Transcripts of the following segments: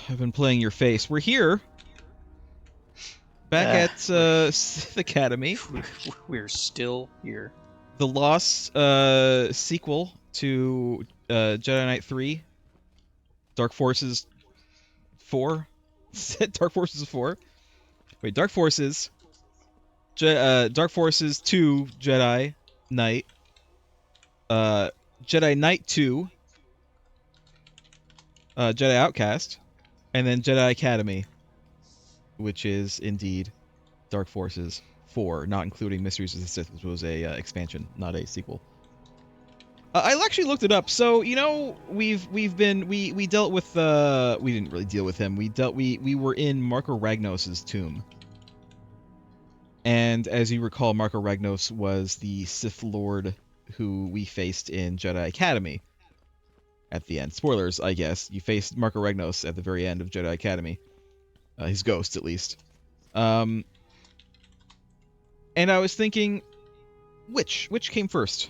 I've been playing your face. We're here. Back at Sith Academy. We're still here. The Lost sequel to Jedi Knight 3. Dark Forces 4. Dark Forces 4. Wait, Dark Forces. Dark Forces 2 Jedi Knight. Jedi Knight 2. Jedi Outcast. And then Jedi Academy. Which is indeed Dark Forces 4, not including Mysteries of the Sith, which was a expansion, not a sequel. I actually looked it up. So you know, we dealt with we didn't really deal with him. We were in Marco Ragnos' tomb, and as you recall, Marco Ragnos was the Sith Lord who we faced in Jedi Academy. At the end, spoilers, I guess. You faced Marco Ragnos at the very end of Jedi Academy. His ghost, at least. And I was thinking, which came first?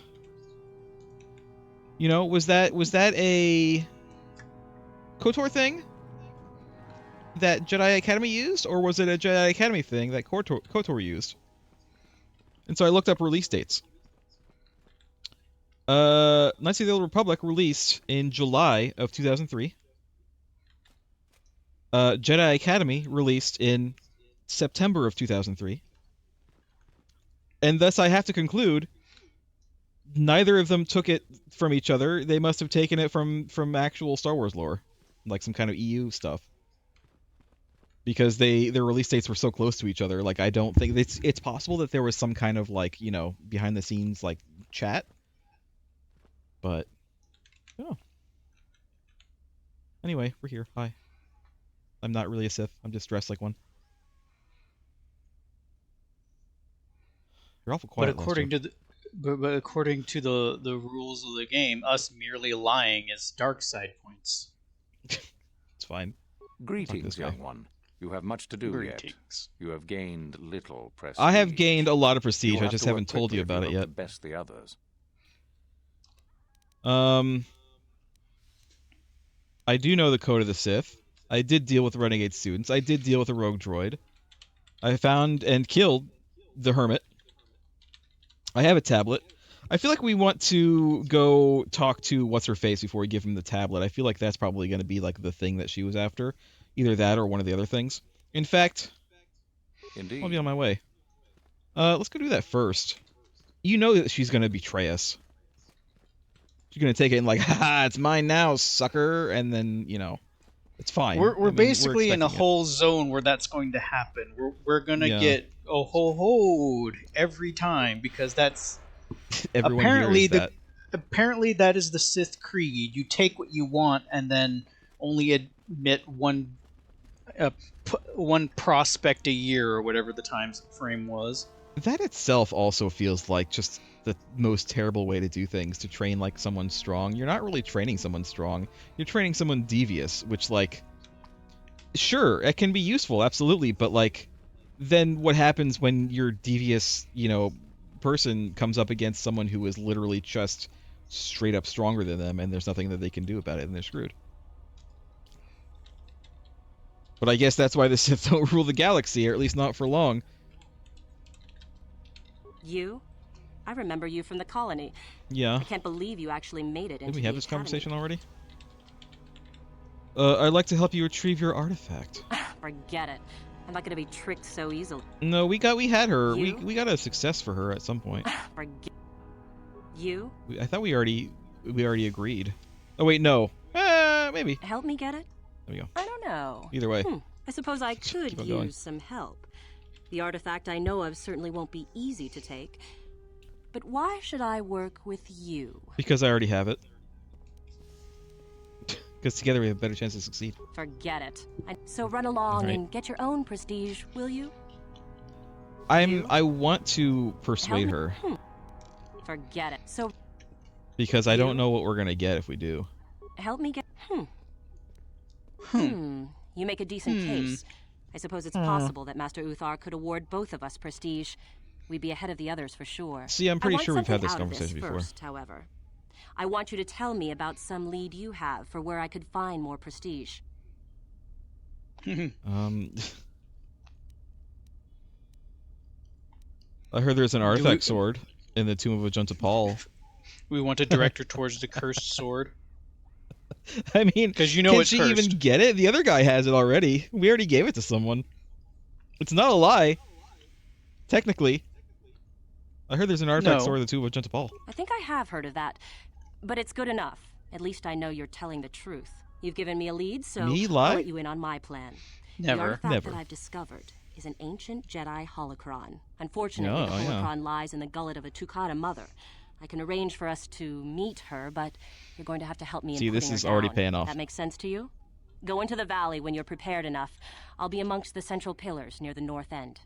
You know, was that a KOTOR thing that Jedi Academy used, or was it a Jedi Academy thing that KOTOR used? And so I looked up release dates. Knights of the Old Republic released in July of 2003. Jedi Academy released in September of 2003. And thus I have to conclude neither of them took it from each other. They must have taken it from actual Star Wars lore, like some kind of EU stuff. Because their release dates were so close to each other. Like, I don't think it's possible that there was some kind of, like, you know, behind the scenes like chat. But oh. Anyway, we're here. Hi. I'm not really a Sith. I'm just dressed like one. You're awful quiet. But according to the rules of the game, us merely lying is dark side points. It's fine. Greetings, young one. You have much to do Greetings. yet. You have gained little prestige. I have gained a lot of prestige. You'll I have just to work haven't told you quickly about if it you yet. hope to best the others. I do know the code of the Sith. I did deal with Renegade students. I did deal with a rogue droid. I found and killed the Hermit. I have a tablet. I feel like we want to go talk to What's-Her-Face before we give him the tablet. I feel like that's probably going to be like the thing that she was after. Either that or one of the other things. In fact, Indeed. I'll be on my way. Let's go do that first. You know that she's going to betray us. She's going to take it and like, haha, it's mine now, sucker. And then, you know, it's fine. We're basically in a whole zone where that's going to happen. We're going to get a ho-hoed every time because that's apparently apparently that is the Sith creed. You take what you want and then only admit one prospect a year or whatever the time frame was. That itself also feels like just the most terrible way to do things, to train like someone strong. You're not really training someone strong. You're training someone devious, which, like, sure, it can be useful, absolutely, but like, then what happens when your devious, you know, person comes up against someone who is literally just straight up stronger than them, and there's nothing that they can do about it, and they're screwed. But I guess that's why the Sith don't rule the galaxy, or at least not for long. You? I remember you from the colony. Yeah. I can't believe you actually made it into the Did we have this academy. conversation already? I'd like to help you retrieve your artifact. Forget it. I'm not going to be tricked so easily. No, we had her. You? We got a success for her at some point. Forget you? I thought we already agreed. Oh wait, no. Maybe. Help me get it? There we go. I don't know. Either way. I suppose I could Keep on going. use some help. The artifact I know of certainly won't be easy to take. But why should I work with you? Because I already have it. Because together we have a better chance to succeed. Forget it. So run along Alright. and get your own prestige, will you? I want to persuade her. Forget it. So Because I don't know what we're gonna get if we do. help me get... You make a decent case. I suppose it's possible that Master Uthar could award both of us prestige. We'd be ahead of the others for sure. See, I'm pretty sure we've had this I want something out of conversation before. First, however. I want you to tell me about some lead you have for where I could find more prestige. I heard there's an artifact sword in the Tomb of Ajunta Paul. We want to direct her towards the cursed sword. I mean, because you know can it's she cursed. even get it? The other guy has it already. We already gave it to someone. It's not a lie. Technically. I heard there's an artifact sword in the Tomb of Ajunta Paul. I think I have heard of that. But it's good enough. At least I know you're telling the truth. You've given me a lead, so Me I'll lie? let you in on my plan. Never. The artifact Never. that I've discovered is an ancient Jedi holocron. Unfortunately, the holocron lies in the gullet of a Tukata mother. I can arrange for us to meet her, but you're going to have to help me in putting her down. See, this is already paying off. That makes sense to you? Go into the valley when you're prepared enough. I'll be amongst the central pillars near the north end.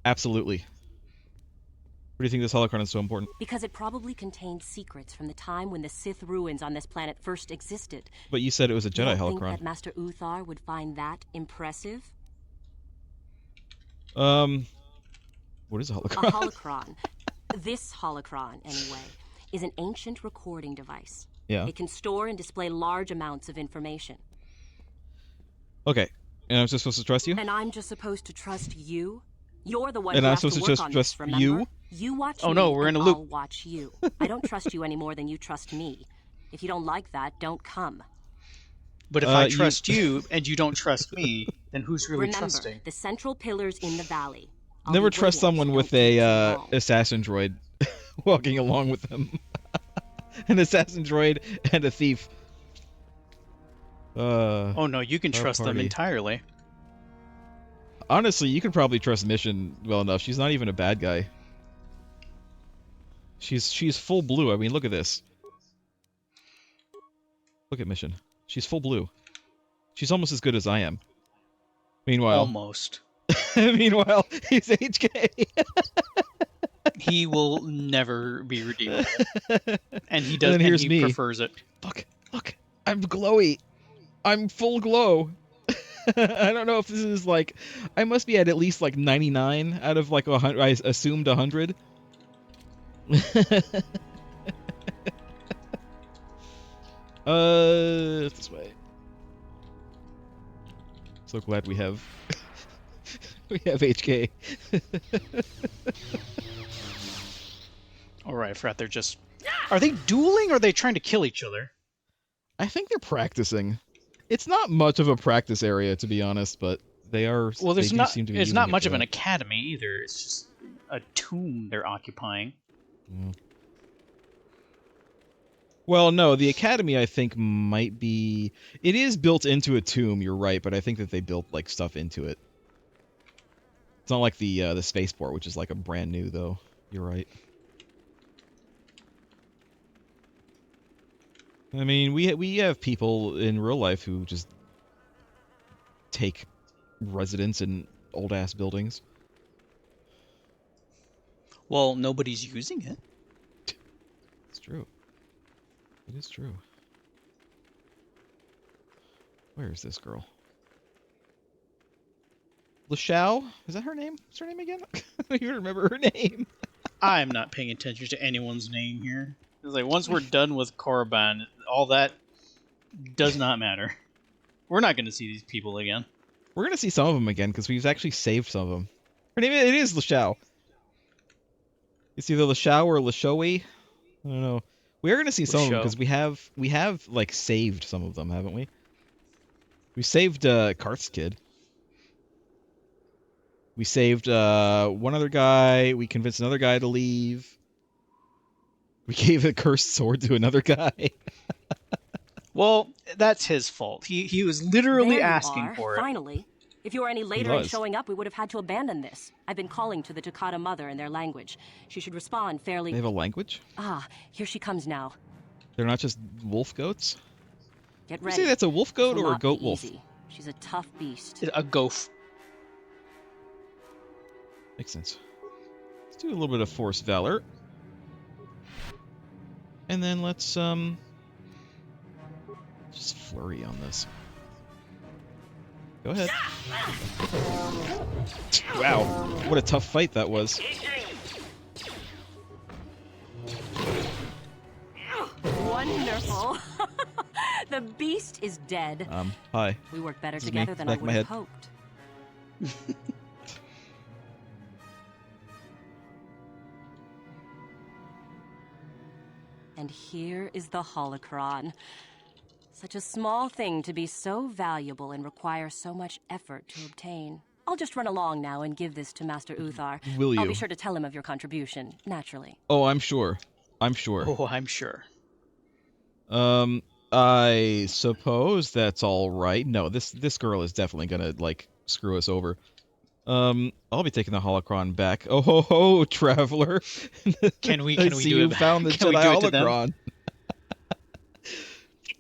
Absolutely. What do you think this holocron is so important? Because it probably contains secrets from the time when the Sith ruins on this planet first existed. But you said it was a Jedi You don't holocron. think that Master Uthar would find that impressive? What is a holocron? A holocron. This holocron, anyway, is an ancient recording device. Yeah. It can store and display large amounts of information. Okay. And I'm just supposed to trust you? And I'm just supposed to trust you? You're the one And who I'm has to supposed to work just on trust this, remember? you? You watch Oh me, no, we're in and a loop. I'll watch you. I don't trust you any more than you trust me. If you don't like that, don't come. But if I trust you and you don't trust me, then who's really Remember, trusting? the central pillars in the valley. I'll Never be trust waiting, someone so with don't keep a too long. assassin droid walking along with them. An assassin droid and a thief. Oh no, you can trust them party. entirely. Honestly, you can probably trust Mission well enough. She's not even a bad guy. She's full blue. I mean, look at this. Look at Mission. She's full blue. She's almost as good as I am. Meanwhile, Almost. meanwhile, he's HK. He will never be redeemable. And he does. And then here's he me. prefers it. Look, I'm glowy. I'm full glow. I don't know if this is like, I must be at least like 99 out of like 100. I assumed 100. This way. So glad we have we have HK. All right, I forgot they're just. Are they dueling or are they trying to kill each other? I think they're practicing. It's not much of a practice area, to be honest, but they are. Well, there's they do not. seem to be It's using not it much for of an that. academy either. It's just a tomb they're occupying. Yeah. Well, no, the academy I think might be. It is built into a tomb. You're right, but I think that they built like stuff into it. It's not like the spaceport, which is like a brand new though. You're right. I mean, we have people in real life who just take residence in old ass buildings. Well, nobody's using it. It's true. It is true. Where is this girl? Lashao? Is that her name? What's her name again? I don't even remember her name. I'm not paying attention to anyone's name here. It's like once we're done with Korriban, all that does not matter. We're not going to see these people again. We're gonna see some of them again because we've actually saved some of them. Her name it is Lashao. It's either Lashao or Lashoe. I don't know. We are gonna see some of them because we have like saved some of them, haven't we? We saved Karth's kid. We saved one other guy. We convinced another guy to leave. We gave a cursed sword to another guy. Well, that's his fault. He was literally asking for it. Finally. If you were any later in showing up, we would have had to abandon this. I've been calling to the Tukata mother in their language. She should respond fairly... They have a language? Ah, here she comes now. They're not just wolf goats? Get You ready. say that's a wolf goat This will or a not goat be wolf? easy. She's a tough beast. A goph. Makes sense. Let's do a little bit of force valor. And then let's just flurry on this. Go ahead. Wow, what a tough fight that was. Wonderful. The beast is dead. Hi. We work better This is together me, than back I of my would have head. hoped. And here is the holocron. Such a small thing to be so valuable and require so much effort to obtain. I'll just run along now and give this to Master Uthar. Will you? I'll be sure to tell him of your contribution, naturally. Oh, I'm sure. I'm sure. Oh, I'm sure. I suppose that's all right. No, this girl is definitely gonna like screw us over. I'll be taking the holocron back. Oh ho ho, traveler! Can we I do see you it? found the Can we Jedi do it to them? holocron.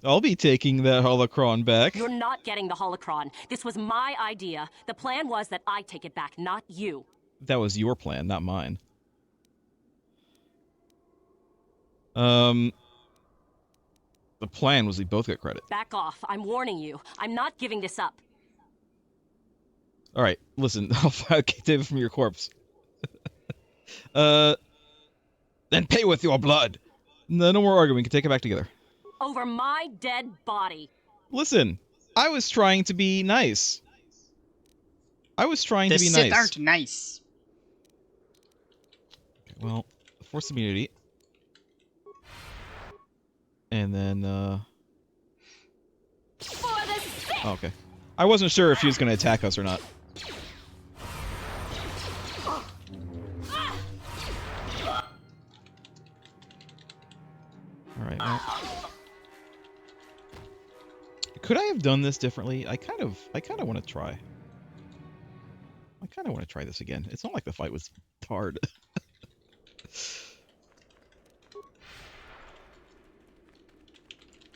I'll be taking that holocron back. You're not getting the holocron. This was my idea. The plan was that I take it back, not you. That was your plan, not mine. The plan was we both get credit. Back off. I'm warning you. I'm not giving this up. All right, listen. I'll get David from your corpse. Then pay with your blood. No more arguing. We can take it back together. Over my dead body. Listen, I was trying to be nice. The Sith aren't nice. Okay, well, force immunity. And then, For the Sith! oh, okay. I wasn't sure if she was going to attack us or not. Alright, well. Could I have done this differently? I kind of want to try. I kind of want to try this again. It's not like the fight was hard.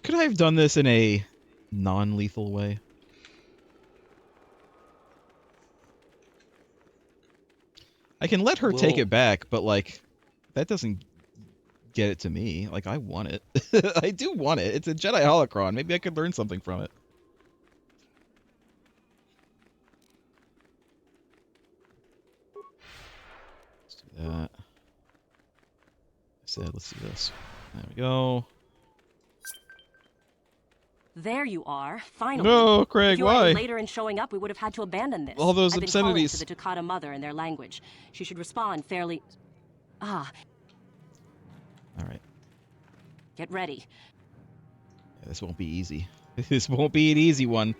Could I have done this in a non-lethal way? I can let her take it back, but, like, that doesn't get it to me. Like, I want it. I do want it. It's a Jedi holocron. Maybe I could learn something from it. Let's do that. I said, let's do this. There we go. There you are, finally. No, Craig, if you why? were later in showing up, we would have had to abandon this. All those I've obscenities. been calling to the Tukata mother in their language. She should respond fairly... Ah. Alright. Get ready. Yeah, this won't be easy. This won't be an easy one,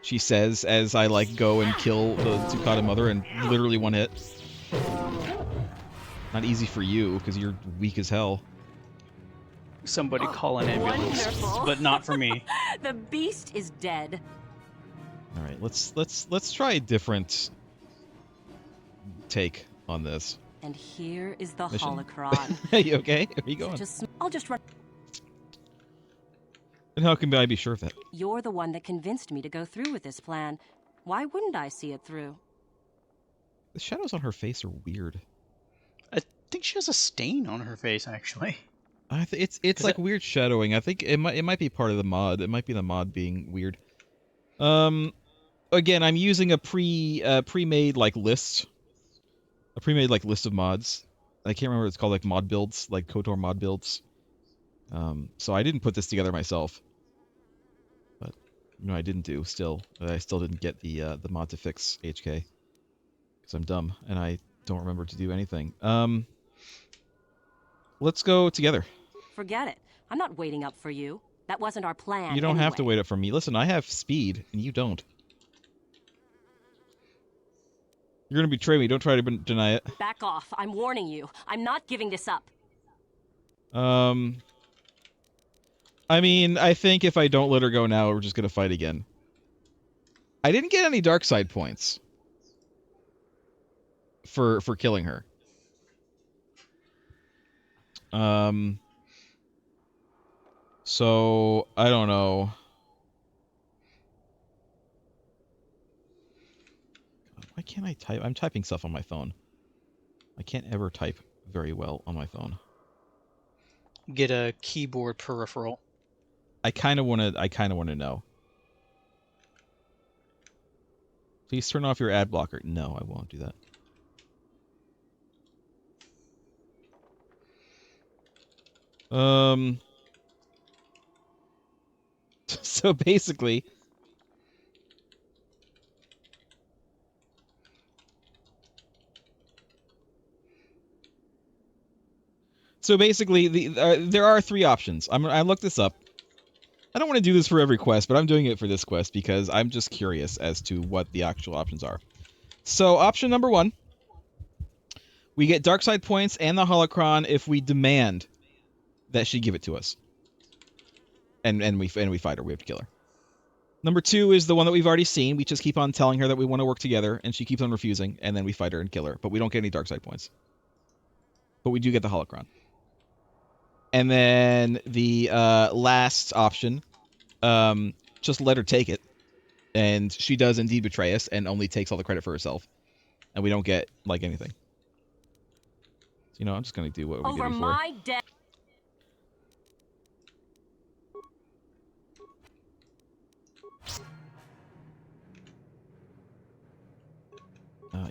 she says, as I, like, go and kill the Tukata mother in literally one hit. Not easy for you, because you're weak as hell. Somebody call an ambulance, Wonderful. but not for me. The beast is dead. All right, let's try a different take on this. And here is the Mission? holocron. Hey, you okay? Where are you going? I'll just run. And how can I be sure of that? You're the one that convinced me to go through with this plan. Why wouldn't I see it through? The shadows on her face are weird. I think she has a stain on her face, actually. It's like weird shadowing. I think it might be part of the mod. It might be the mod being weird. Again, I'm using a pre-made like list. A pre-made like list of mods. I can't remember what it's called, like mod builds, like KOTOR mod builds. So I didn't put this together myself. But no, I didn't do. I still didn't get the mod to fix HK because I'm dumb and I don't remember to do anything. Let's go together. Forget it. I'm not waiting up for you. That wasn't our plan. You don't have to anyway. wait up for me. Listen, I have speed, and you don't. You're gonna betray me. Don't try to deny it. Back off. I'm warning you. I'm not giving this up. I mean, I think if I don't let her go now, we're just gonna fight again. I didn't get any dark side points for killing her. So I don't know. Why can't I type? I'm typing stuff on my phone. I can't ever type very well on my phone. Get a keyboard peripheral. I kind of want to know. Please turn off your ad blocker. No, I won't do that. So basically, there are 3 options. I looked this up. I don't want to do this for every quest, but I'm doing it for this quest because I'm just curious as to what the actual options are. So option number 1, we get dark side points and the holocron if we demand that she give it to us. And we fight her. We have to kill her. Number 2 is the one that we've already seen. We just keep on telling her that we want to work together, and she keeps on refusing, and then we fight her and kill her. But we don't get any dark side points. But we do get the holocron. And then the last option, just let her take it. And she does indeed betray us and only takes all the credit for herself. And we don't get, like, anything. So, I'm just going to do what we did before. Over my dead.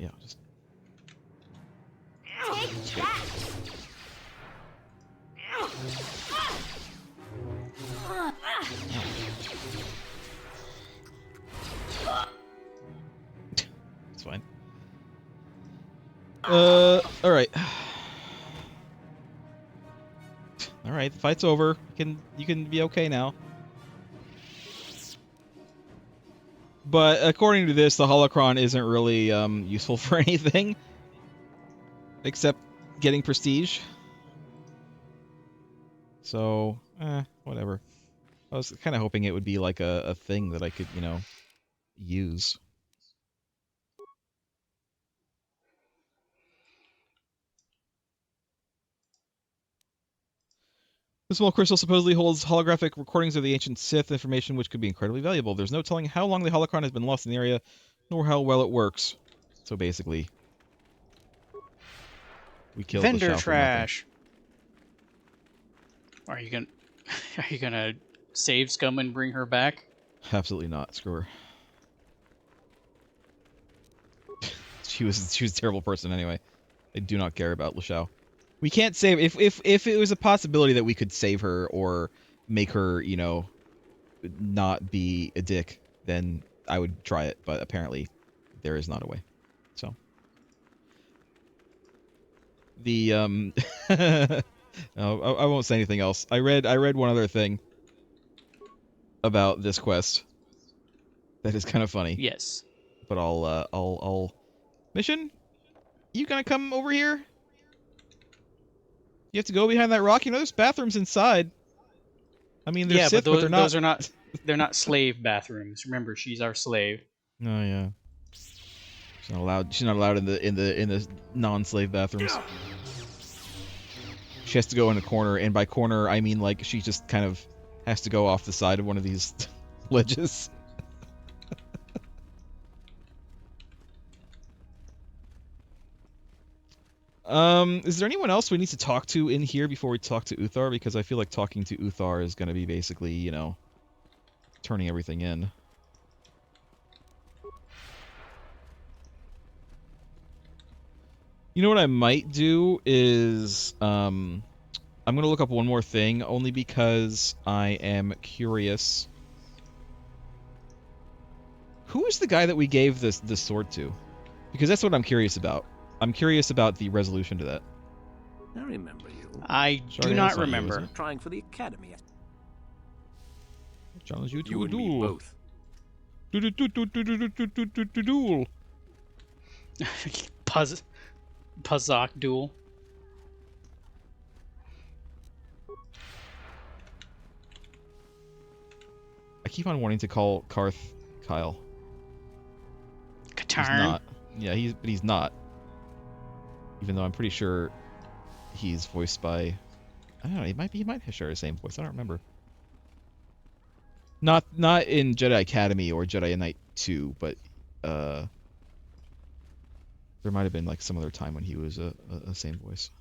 Yeah, just... Take that! It's fine. Alright. Alright, the fight's over. You can be okay now. But according to this, the holocron isn't really useful for anything. Except getting prestige. So, whatever. I was kind of hoping it would be like a thing that I could, use. The small crystal supposedly holds holographic recordings of the ancient Sith, information which could be incredibly valuable. There's no telling how long the holocron has been lost in the area, nor how well it works. So basically, we killed the vendor Shao for trash. Are you gonna save Scum and bring her back? nothing. Absolutely not. Screw her. She was a terrible person anyway. I do not care about LeShao. We can't save if it was a possibility that we could save her or make her, not be a dick, then I would try it, but apparently there is not a way. So the no, I won't say anything else. I read one other thing about this quest that is kind of funny. Yes. But I'll mission? You gonna come over here? You have to go behind that rock. There's bathrooms inside. I mean, they're Sith, but they're not. Those are not. They're not slave bathrooms. Remember, she's our slave. Oh yeah. She's not allowed. She's not allowed in the non-slave bathrooms. She has to go in a corner, and by corner I mean like she just kind of has to go off the side of one of these ledges. Is there anyone else we need to talk to in here before we talk to Uthar? Because I feel like talking to Uthar is going to be basically, turning everything in. You know what I might do is, I'm going to look up one more thing, only because I am curious. Who is the guy that we gave this sword to? Because that's what I'm curious about. I'm curious about the resolution to that. I remember you. I do not remember. Trying for the academy. Challenge you to You a and me duel. both. Duel. Puzzok duel. I keep on wanting to call Karth Kyle. Katarn. He's not. Yeah, but he's not. Even though I'm pretty sure he's voiced by, I don't know, he might share the same voice. I don't remember. Not in Jedi Academy or Jedi Knight 2, but there might have been like some other time when he was a same voice.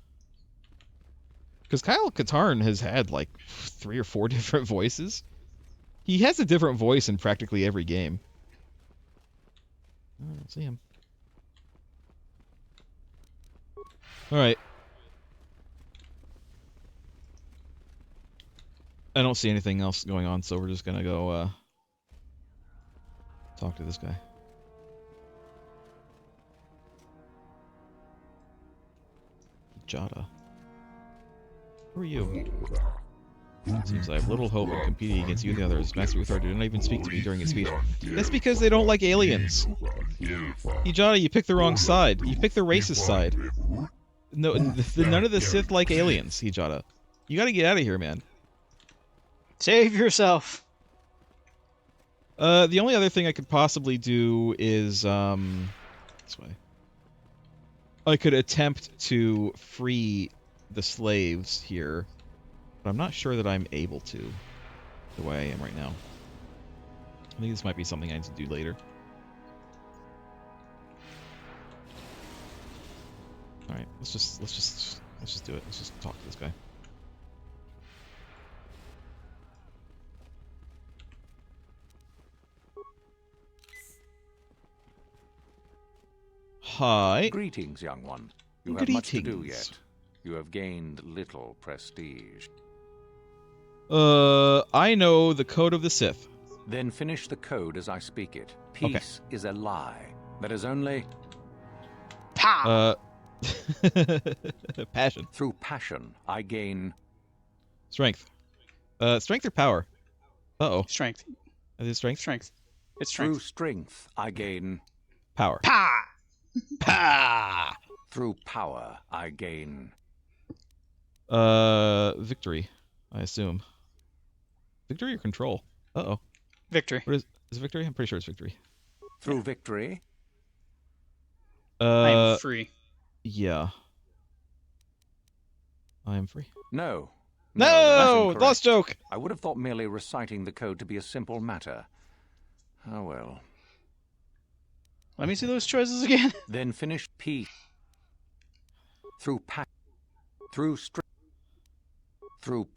Because Kyle Katarn has had like 3 or 4 different voices. He has a different voice in practically every game. I don't see him. Alright. I don't see anything else going on, so we're just gonna go talk to this guy. Jada. Who are you? Seems I have little hope in competing against you and the others. Master Uthar did not even speak to me during his speech. That's because they don't like aliens. Jada, you picked the wrong side. You picked the racist side. No, none of the Sith like aliens, Jada. You gotta get out of here, man. Save yourself. The only other thing I could possibly do is, this way. I could attempt to free the slaves here, but I'm not sure that I'm able to, the way I am right now. I think this might be something I need to do later. All right, let's just do it. Let's just talk to this guy. Hi. Greetings, young one. You have much to do yet. You have gained little prestige. I know the code of the Sith. Then finish the code as I speak it. Peace is a lie. That is only... Passion. Through passion, I gain... Strength. Strength or power? Uh-oh. Strength. Is it strength? Strength. It's strength. Through strength, I gain... Power. Pa! Pa! Through power, I gain... Victory, I assume. Victory or control? Uh-oh. Victory. What is it victory? I'm pretty sure it's victory. Through victory? I am free. Yeah. I am free. No. No! Lost joke! I would have thought merely reciting the code to be a simple matter. Oh well. Let me see those choices again. Then finish peace. Through through strength. Through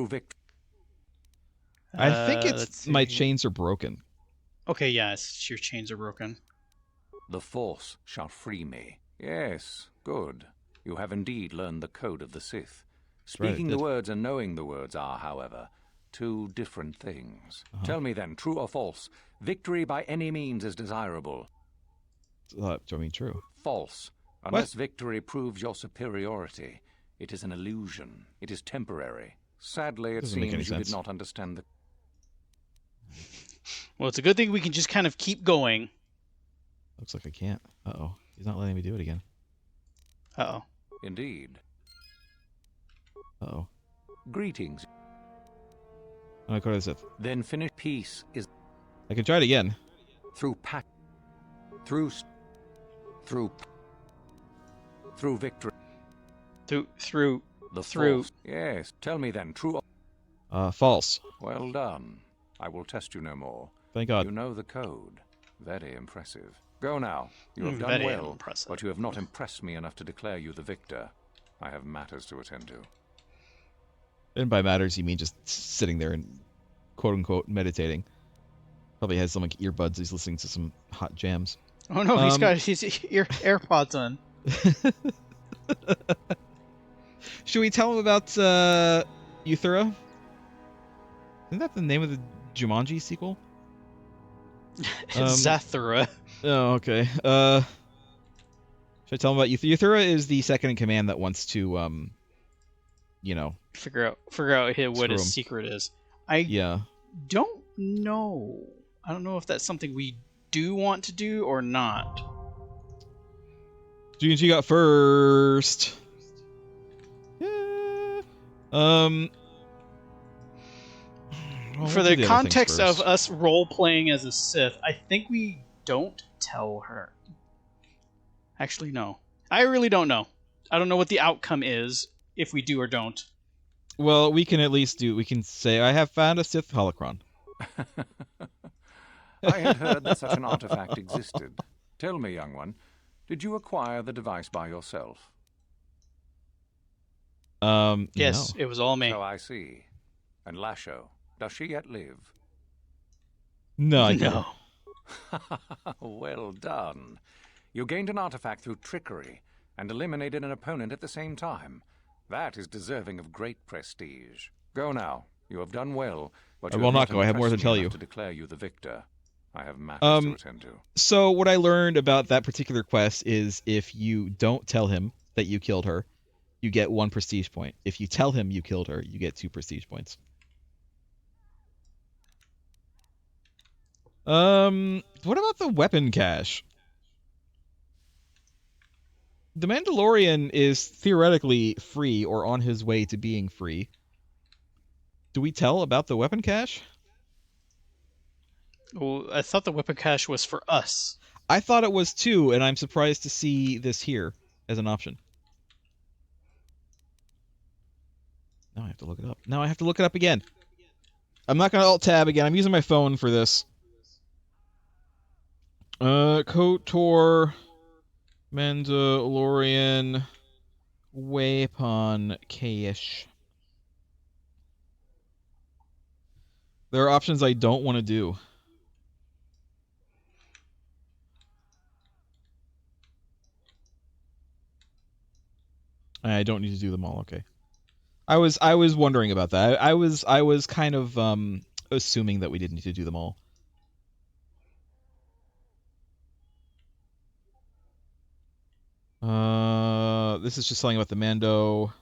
victory. I think it's my chains are broken. Okay, yes, your chains are broken. The Force shall free me. Yes, good. You have indeed learned the code of the Sith. Speaking the words and knowing the words are, however, two different things. Tell me then, true or false, victory by any means is desirable. Do I mean true? False. Unless victory proves your superiority, it is an illusion. It is temporary. Sadly, it seems you did not understand the... Well, it's a good thing we can just kind of keep going. Looks like I can't. Uh-oh. He's not letting me do it again. Uh-oh. Indeed. Uh-oh. Greetings. Oh, go to the Sith. Then finish peace is... I can try it again. Through victory. Through the Force. Yes. Tell me then, true or... False. Well done. I will test you no more. Thank God. You know the code. Very impressive. Go now. You have done well, but you have not impressed me enough to declare you the victor. I have matters to attend to. And by matters, you mean just sitting there and quote-unquote meditating. Probably has some like earbuds. He's listening to some hot jams. Oh no, he's got his AirPods on. Should we tell him about Uthura? Isn't that the name of the Jumanji sequel? Zathura. Oh, okay. Should I tell him about Uthura? Is the second in command that wants to, you know, figure out what his secret is. I don't know. I don't know if that's something we do want to do or not. G&G got first. Yeah. Well, for the context of us role-playing as a Sith, I think we don't tell her. Actually, no. I really don't know. I don't know what the outcome is, if we do or don't. Well, we can at least we can say, I have found a Sith holocron. I had heard that such an artifact existed. Tell me, young one, did you acquire the device by yourself? Yes, no. It was all me. So I see. And Lasho, does she yet live? No, I don't. Well done. You gained an artifact through trickery and eliminated an opponent at the same time. That is deserving of great prestige. Go now. You have done well. But I will not go. I have more to tell you. To declare you the victor. I have matters to attend to. So what I learned about that particular quest is if you don't tell him that you killed her, you get 1 prestige point. If you tell him you killed her, you get 2 prestige points. What about the weapon cache? The Mandalorian is theoretically free or on his way to being free. Do we tell about the weapon cache? Well, I thought the weapon cache was for us. I thought it was too, and I'm surprised to see this here as an option. Now I have to look it up. Now I have to look it up again. I'm not going to Alt-Tab again. I'm using my phone for this. KOTOR Mandalorian weapon cache. There are options I don't want to do. I don't need to do them all. Okay. I was wondering about that. I was kind of assuming that we didn't need to do them all. This is just something about the Mando.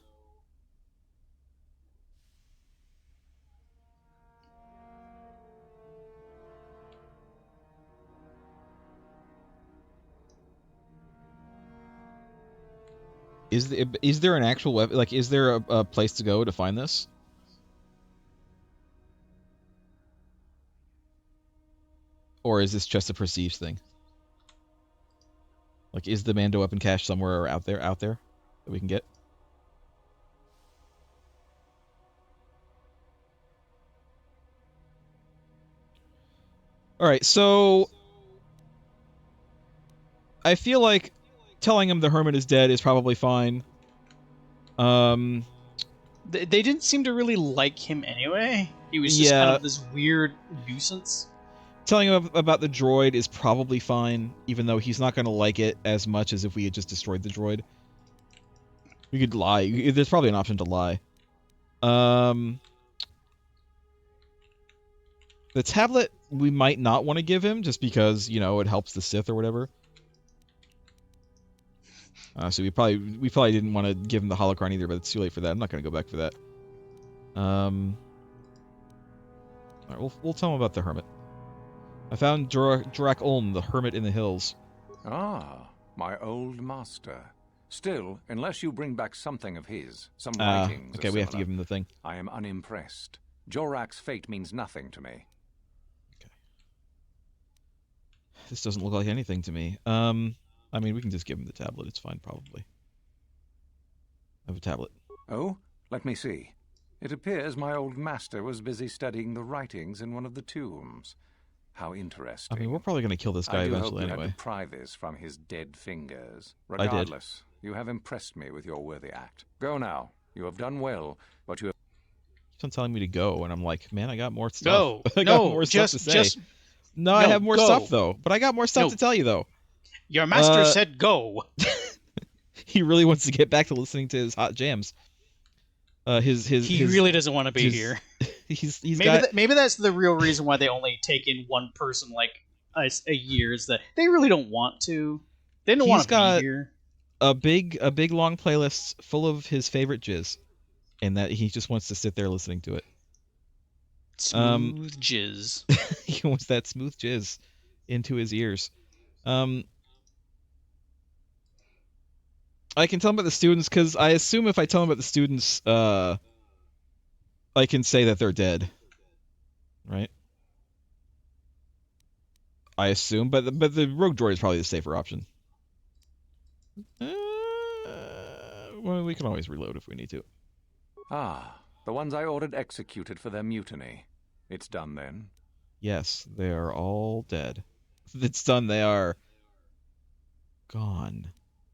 Is there an actual web, like, is there a place to go to find this? Or is this just a prestige thing? Like, is the Mando weapon cache somewhere out there that we can get? All right, so I feel like telling him the hermit is dead is probably fine. They didn't seem to really like him anyway. He was just kind of this weird nuisance. Telling him about the droid is probably fine, even though he's not going to like it as much as if we had just destroyed the droid. We could lie. There's probably an option to lie. The tablet we might not want to give him, just because, you know, it helps the Sith or whatever. So we probably didn't want to give him the holocron either, but it's too late for that. I'm not going to go back for that. All right, we'll tell him about the hermit. I found Drak Ulm, the hermit in the hills. Ah, my old master. Still, unless you bring back something of his, some writings. Okay, we have to give him the thing. I am unimpressed. Jorak's fate means nothing to me. Okay. This doesn't look like anything to me. I mean, we can just give him the tablet. It's fine, probably. I have a tablet. Oh, let me see. It appears my old master was busy studying the writings in one of the tombs. How interesting. I mean, we're probably going to kill this guy eventually anyway. I anyway. Had to pry this from his dead fingers. Regardless, you have impressed me with your worthy act. Go now. You have done well, but you have... He's telling me to go, and I'm like, man, I got more stuff. No, I got more stuff to say. No, I have more stuff, though. But I got more stuff to tell you, though. Your master said go. He really wants to get back to listening to his hot jams. He really doesn't want to be here. Maybe that's the real reason why they only take in one person like a year, is that they really don't want to. They don't want to be here. A big long playlist full of his favorite jizz, and that he just wants to sit there listening to it. Smooth jizz. He wants that smooth jizz into his ears. I can tell him about the students, because I assume if I tell him about the students, I can say that they're dead. Right? I assume, but the rogue droid is probably the safer option. Well, we can always reload if we need to. Ah, the ones I ordered executed for their mutiny. It's done then? Yes, they are all dead. It's done, they are gone.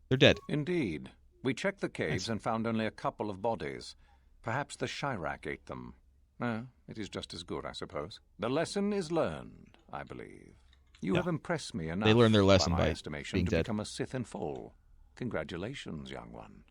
They're dead. Indeed. We checked the caves and found only a couple of bodies. Perhaps the Shirak ate them. It is just as good, I suppose. The lesson is learned, I believe. You have impressed me enough. They learned their lesson by my by estimation being to dead. become a Sith in full. Congratulations, young one.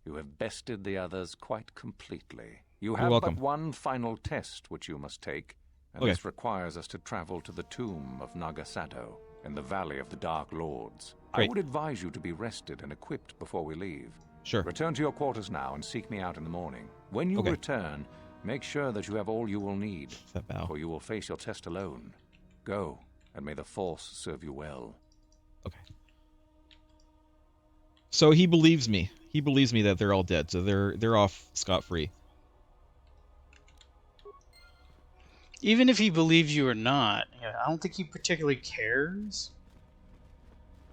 You have bested the others quite completely. You have but one final test which you must take, and this requires us to travel to the tomb of Nagasato in the Valley of the Dark Lords. Great. I would advise you to be rested and equipped before we leave. Sure. Return to your quarters now and seek me out in the morning. When you return, make sure that you have all you will need, for you will face your test alone. Go, and may the Force serve you well. Okay. So he believes me. He believes me that they're all dead, so they're off scot-free. Even if he believes you or not, I don't think he particularly cares.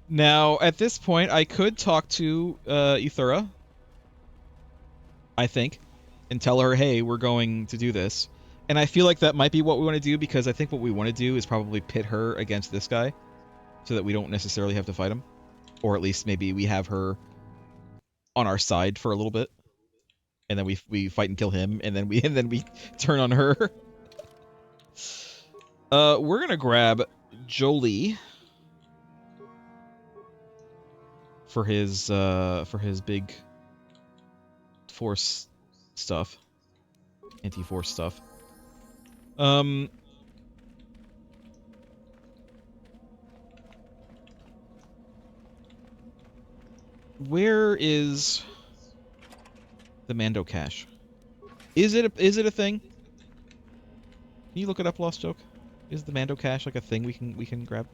Now, at this point, I could talk to Ithura, I think, and tell her, hey, we're going to do this. And I feel like that might be what we want to do, because I think what we want to do is probably pit her against this guy, so that we don't necessarily have to fight him. Or at least maybe we have her on our side for a little bit, and then we fight and kill him, and then we turn on her. We're gonna grab Jolie for his big force stuff, anti-force stuff. Where is the Mando cache? Is it a thing? Can you look it up, Lost Joke? Is the Mando cache like a thing we can grab?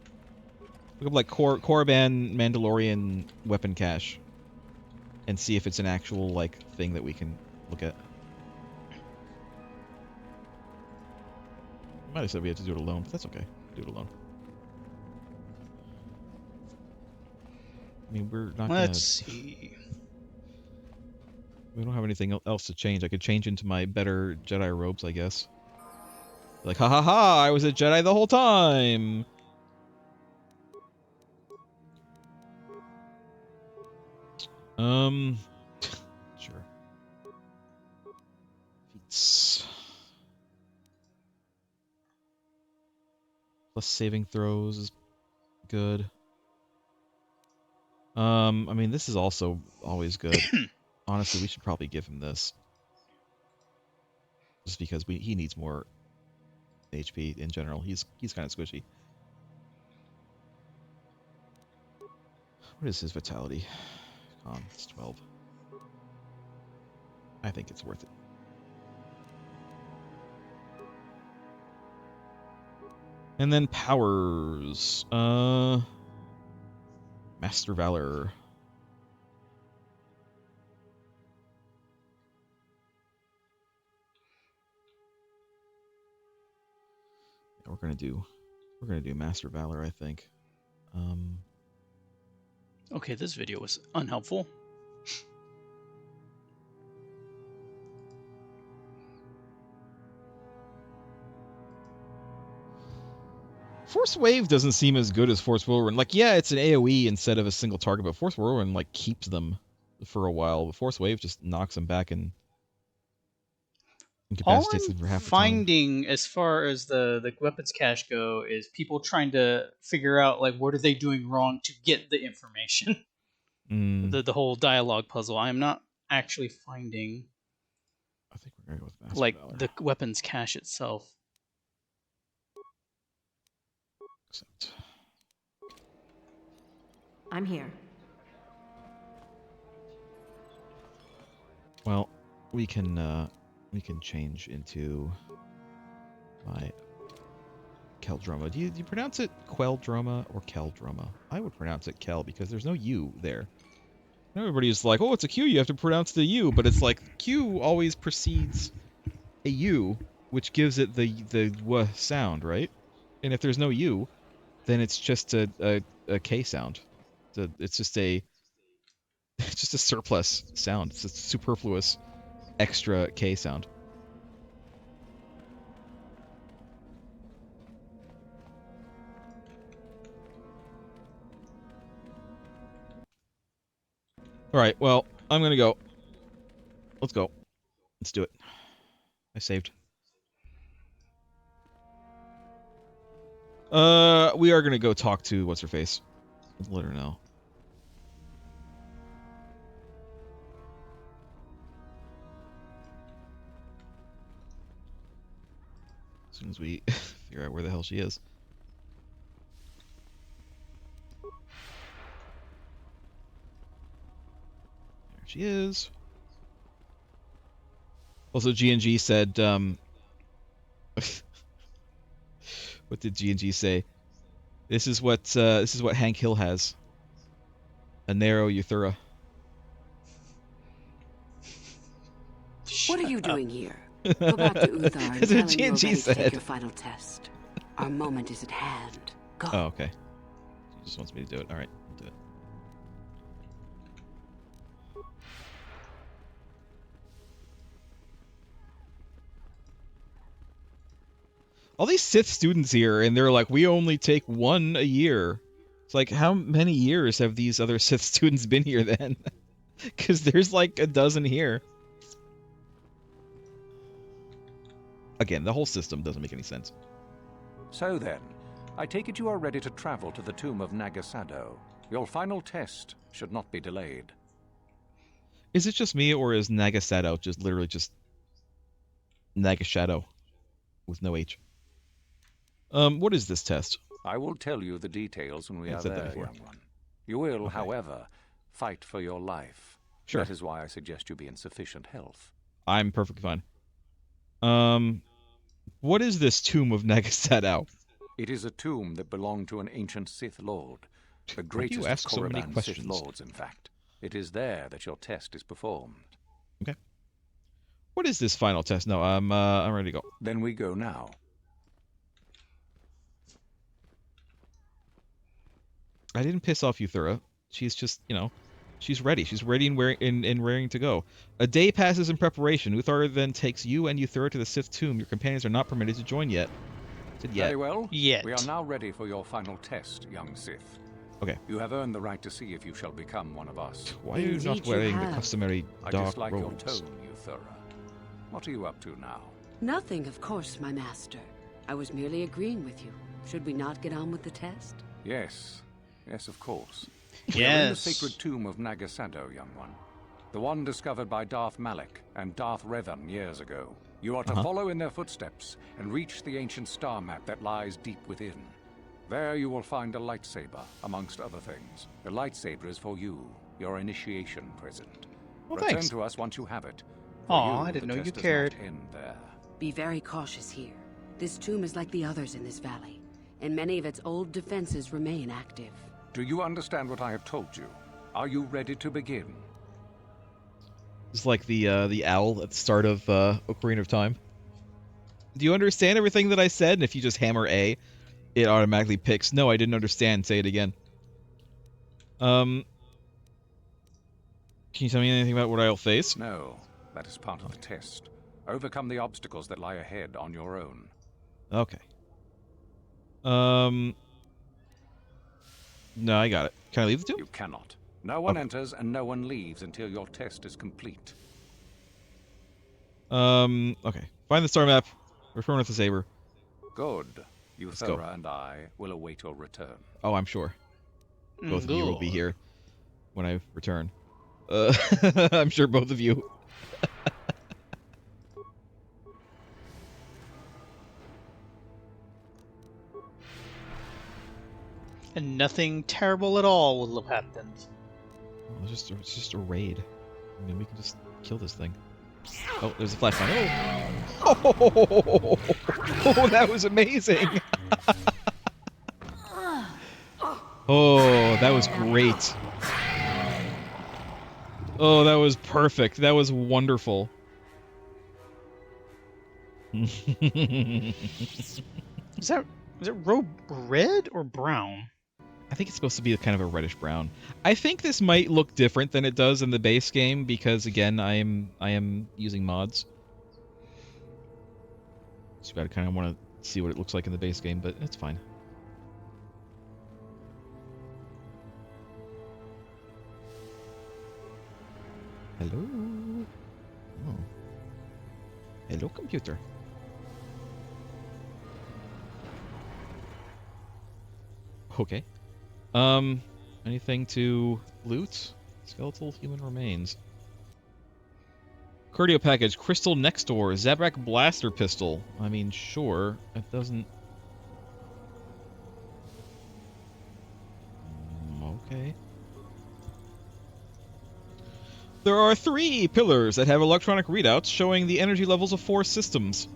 Look up like Korriban Mandalorian weapon cache, and see if it's an actual like thing that we can look at. I might have said we had to do it alone, but that's okay. Do it alone. I mean, we're not. Let's see. We don't have anything else to change. I could change into my better Jedi robes, I guess. Like, ha ha ha! I was a Jedi the whole time. Sure. Feats. Plus saving throws is good. I mean, this is also always good. Honestly, we should probably give him this. Just because he needs more HP in general. He's kind of squishy. What is his vitality? It's 12. I think it's worth it. And then powers. Master Valor. Yeah, we're gonna do Master Valor, I think. Okay, this video was unhelpful. Force Wave doesn't seem as good as Force Whirlwind. Like, yeah, it's an AoE instead of a single target, but Force Whirlwind, like, keeps them for a while. The Force Wave just knocks them back and incapacitates them for half the time. All I'm finding, as far as the weapons cache go, is people trying to figure out, like, what are they doing wrong to get the information. The whole dialogue puzzle. I am not actually finding, I think we're going to go with Master like, Valor. the weapons cache itself. Except... I'm here. Well, we can change into my Keldroma. Do you pronounce it Queldroma or Keldroma? I would pronounce it Kel because there's no U there. Everybody's like, oh, it's a Q, you have to pronounce the U, but it's like Q always precedes a U, which gives it the W sound, right? And if there's no U, then it's just a K sound. It's just a surplus sound. It's a superfluous extra K sound. Alright, well, I'm gonna go. Let's go. Let's do it. I saved. We are gonna go talk to what's-her-face. Let her know. soon as we figure out where the hell she is. There she is. Also, G&G said, what did G&G say? This is what Hank Hill has. A narrow Euthura. What are you doing here? Go back to Uthar and tell him you're ready to take your final test. Our moment is at hand. Go. Oh, okay. She just wants me to do it. All right, I'll do it. All these Sith students here, and they're like, we only take one a year. It's like, how many years have these other Sith students been here then? Because there's like a dozen here. Again, the whole system doesn't make any sense. So then, I take it you are ready to travel to the tomb of Nagasado. Your final test should not be delayed. Is it just me, or is Nagasado just literally just Nagashadow with no H? What is this test? I will tell you the details when we are there, young one. You will, however, fight for your life. Sure. That is why I suggest you be in sufficient health. I'm perfectly fine. What is this tomb of Nagasado? It is a tomb that belonged to an ancient Sith Lord. The greatest of Korriban Sith Lords, in fact. It is there that your test is performed. Okay. What is this final test? No, I'm ready to go. Then we go now. I didn't piss off Euthura. She's just, she's ready. She's ready and raring to go. A day passes in preparation. Uthar then takes you and Euthura to the Sith tomb. Your companions are not permitted to join yet. Said yet. Very well. Yet. We are now ready for your final test, young Sith. Okay. You have earned the right to see if you shall become one of us. Why are you not wearing the customary dark robes? I dislike your tone, Euthura. What are you up to now? Nothing, of course, my master. I was merely agreeing with you. Should we not get on with the test? Yes. Yes, of course. Yes. We are in the sacred tomb of Nagasado, young one. The one discovered by Darth Malak and Darth Revan years ago. You are to follow in their footsteps and reach the ancient star map that lies deep within. There you will find a lightsaber, amongst other things. The lightsaber is for you, your initiation present. Well, Return thanks. to us once you have it. Aw, I didn't know you cared. End there. Be very cautious here. This tomb is like the others in this valley, and many of its old defenses remain active. Do you understand what I have told you? Are you ready to begin? It's like the owl at the start of Ocarina of Time. Do you understand everything that I said? And if you just hammer A, it automatically picks. No, I didn't understand. Say it again. Can you tell me anything about what I'll face? No, that is part of the test. Overcome the obstacles that lie ahead on your own. Okay. No, I got it. Can I leave the tomb? You cannot. No one enters and no one leaves until your test is complete. Okay. Find the star map. Return with the saber. Good. Euthura and I will await your return. Oh, I'm sure. Both of you will be here when I return. I'm sure both of you. And nothing terrible at all will have happened. Well, it's just a raid. I mean, we can just kill this thing. Oh, there's a flashbang. Oh, oh, that was amazing. Oh, that was great. Oh, that was perfect. That was wonderful. Is it robe red or brown? I think it's supposed to be kind of a reddish brown. I think this might look different than it does in the base game because again, I am using mods. So I kind of want to see what it looks like in the base game, but it's fine. Hello. Oh. Hello, computer. Okay. Anything to loot? Skeletal human remains. Cardio package, Crystal Next Door, Zabrak Blaster Pistol. I mean, sure. It doesn't... Okay. There are 3 pillars that have electronic readouts showing the energy levels of 4 systems.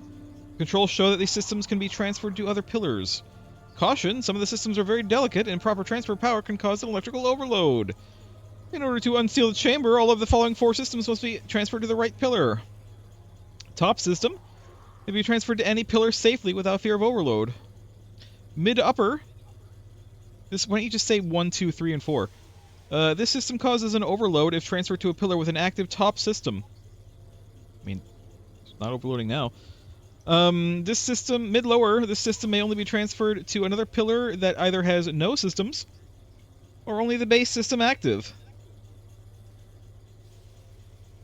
Controls show that these systems can be transferred to other pillars. Caution, some of the systems are very delicate, and improper transfer power can cause an electrical overload. In order to unseal the chamber, all of the following 4 systems must be transferred to the right pillar. Top system can be transferred to any pillar safely without fear of overload. Mid-upper... Why don't you just say 1, 2, 3, and 4? This system causes an overload if transferred to a pillar with an active top system. I mean, it's not overloading now. This system, mid-lower, this system may only be transferred to another pillar that either has no systems or only the base system active.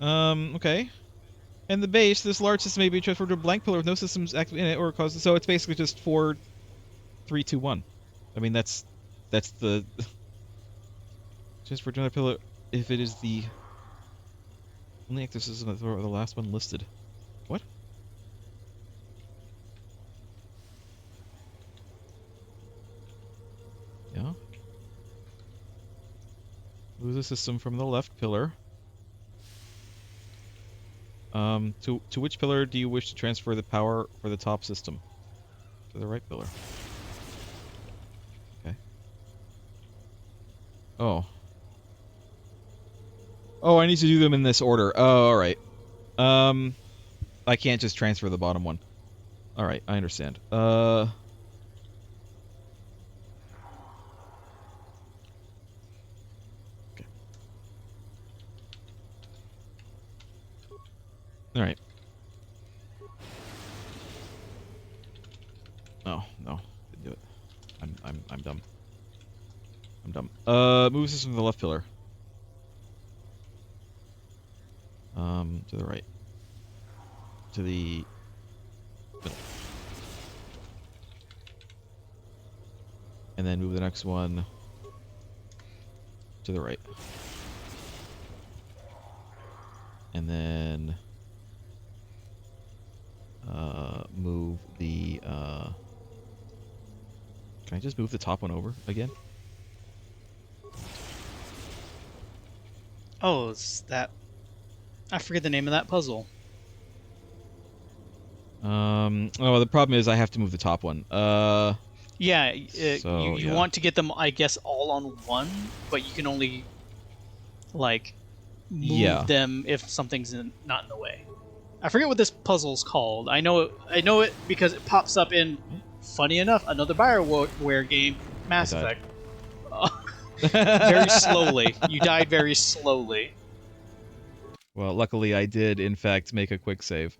Okay. And the base, this large system may be transferred to a blank pillar with no systems active in it or causes... So it's basically just 4, 3, 2, 1. I mean, that's the... Transfer to another pillar if it is the only active system or the last one listed. What? Yeah. Move the system from the left pillar. To which pillar do you wish to transfer the power for the top system? To the right pillar. Okay. Oh. Oh, I need to do them in this order. Oh, alright. I can't just transfer the bottom one. Alright, I understand. Okay. Alright. Oh, no. Didn't do it. I'm dumb. I'm dumb. Move system to the left pillar. To the right. To the middle. And then move the next one to the right. And then move the can I just move the top one over again? Oh, it's that... I forget the name of that puzzle. Oh, the problem is I have to move the top one. Yeah, you want to get them, I guess, all on one, but you can only, like, move them if something's not in the way. I forget what this puzzle's called. I know it because it pops up in, funny enough, another BioWare game, Mass Effect. Very slowly. You died very slowly. Well, luckily I did, in fact, make a quick save.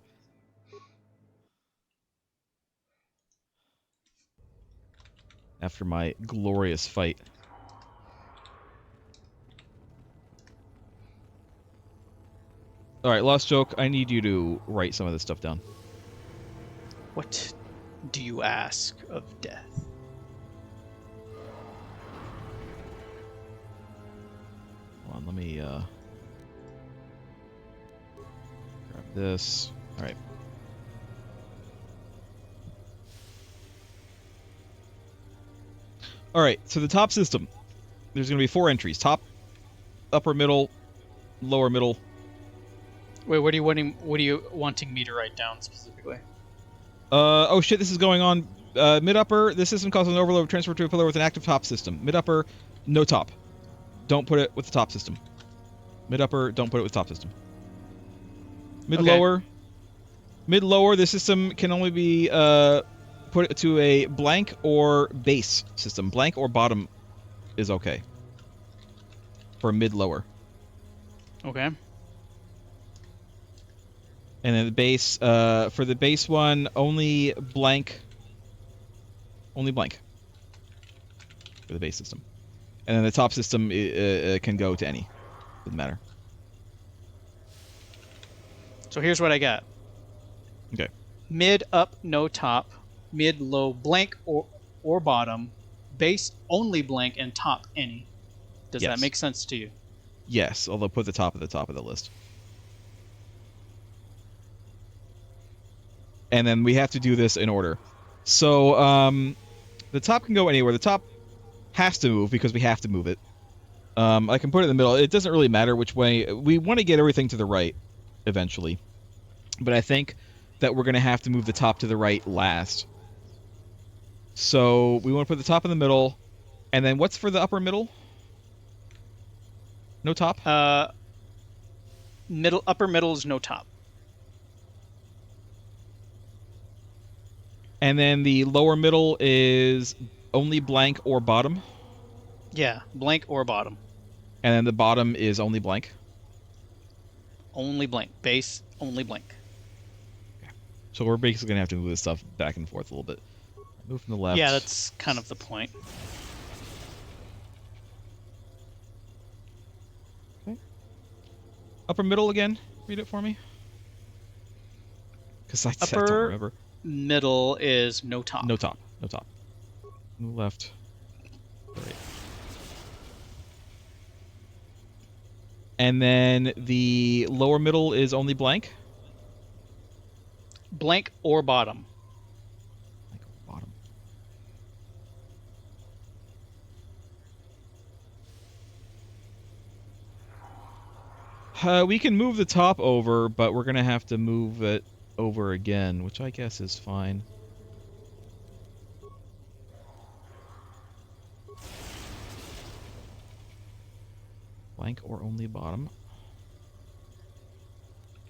After my glorious fight. Alright, Lost Joke, I need you to write some of this stuff down. What do you ask of death? Hold on, let me, grab this. Alright. Alright, so the top system. There's going to be 4 entries. Top, upper middle, lower middle. Wait, what are you wanting me to write down specifically? Oh shit, this is going on. Mid-upper, this system causes an overload transfer to a pillar with an active top system. Mid-upper, no top. Don't put it with the top system. Mid-upper, don't put it with top system. Mid-lower. Okay. Mid-lower, the system can only be put it to a blank or base system. Blank or bottom is okay. For mid-lower. Okay. And then the base, for the base one, only blank. Only blank. For the base system. And then the top system can go to any. Doesn't matter. So here's what I got. Okay. Mid, up, no top. Mid, low, blank or bottom. Base, only blank, and top, any. Does that make sense to you? Yes, although put the top at the top of the list. and then we have to do this in order. So the top can go anywhere. The top has to move because we have to move it. I can put it in the middle. It doesn't really matter which way. We want to get everything to the right eventually. But I think that we're going to have to move the top to the right last. So we want to put the top in the middle. And then what's for the upper middle? No top? Upper middle is no top. And then the lower middle is only blank or bottom? Yeah, blank or bottom. And then the bottom is only blank? Only blank. Base, only blank. Okay. So we're basically going to have to move this stuff back and forth a little bit. Move from the left. Yeah, that's kind of the point. Okay. Upper middle again. Read it for me. Because I don't remember. Middle is no top. No top. No top. Move left. Right. And then the lower middle is only blank? Blank or bottom. Blank or bottom. We can move the top over, but we're going to have to move it over again, which I guess is fine. Blank or only bottom.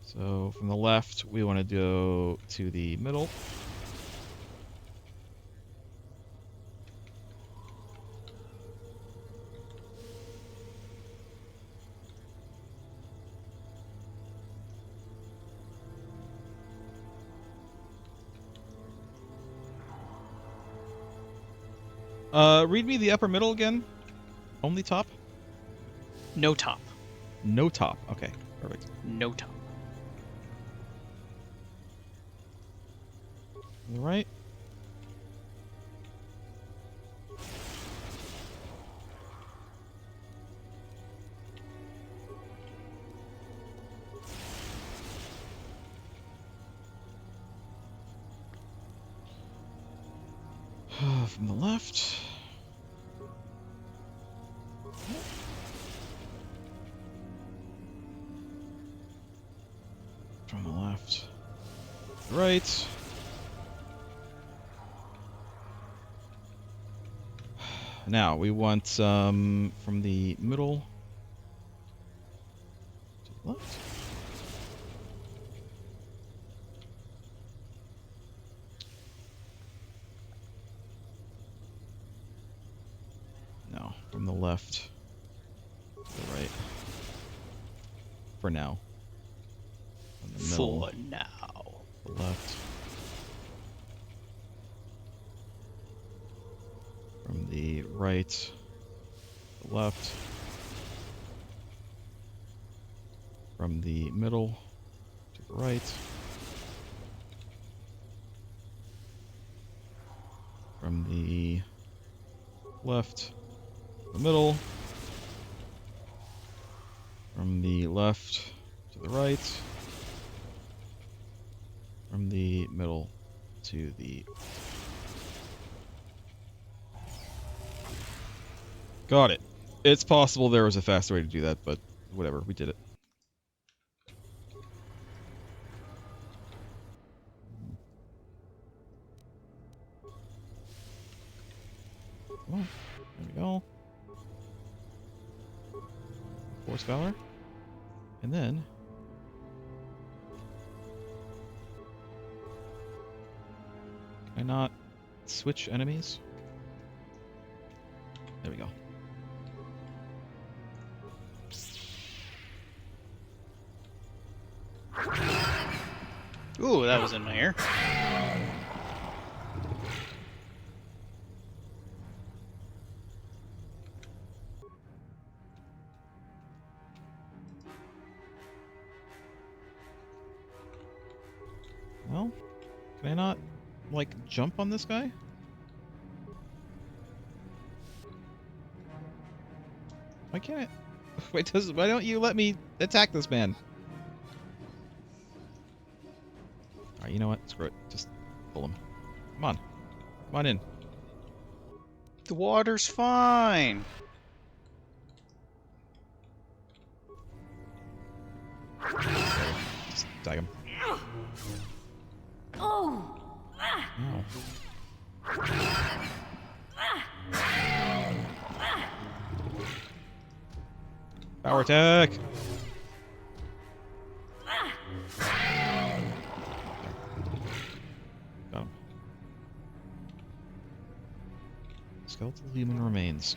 So from the left, we want to go to the middle. Read me the upper middle again. Only top? No top. No top. Okay, perfect. No top. All right. From the left. From the left. Right. Now we want from the middle to the left. No, from the left to the right. For now. From the middle, for now. The left. From the right to the left. From the middle to the right. From the left to the middle. From the left to the right. From the middle to the... Got it. It's possible there was a faster way to do that, but whatever, we did it. Come on. There we go. Force Valor. And then... Can I not switch enemies? There we go. Ooh, that was in my ear. Well, can I not, like, jump on this guy? Why can't I? Wait, why don't you let me attack this man? Are you know what? Screw it. Just pull him. Come on. Come on in. The water's fine. Just tag him. Oh. Oh. Power attack! Got him. Skeletal human remains.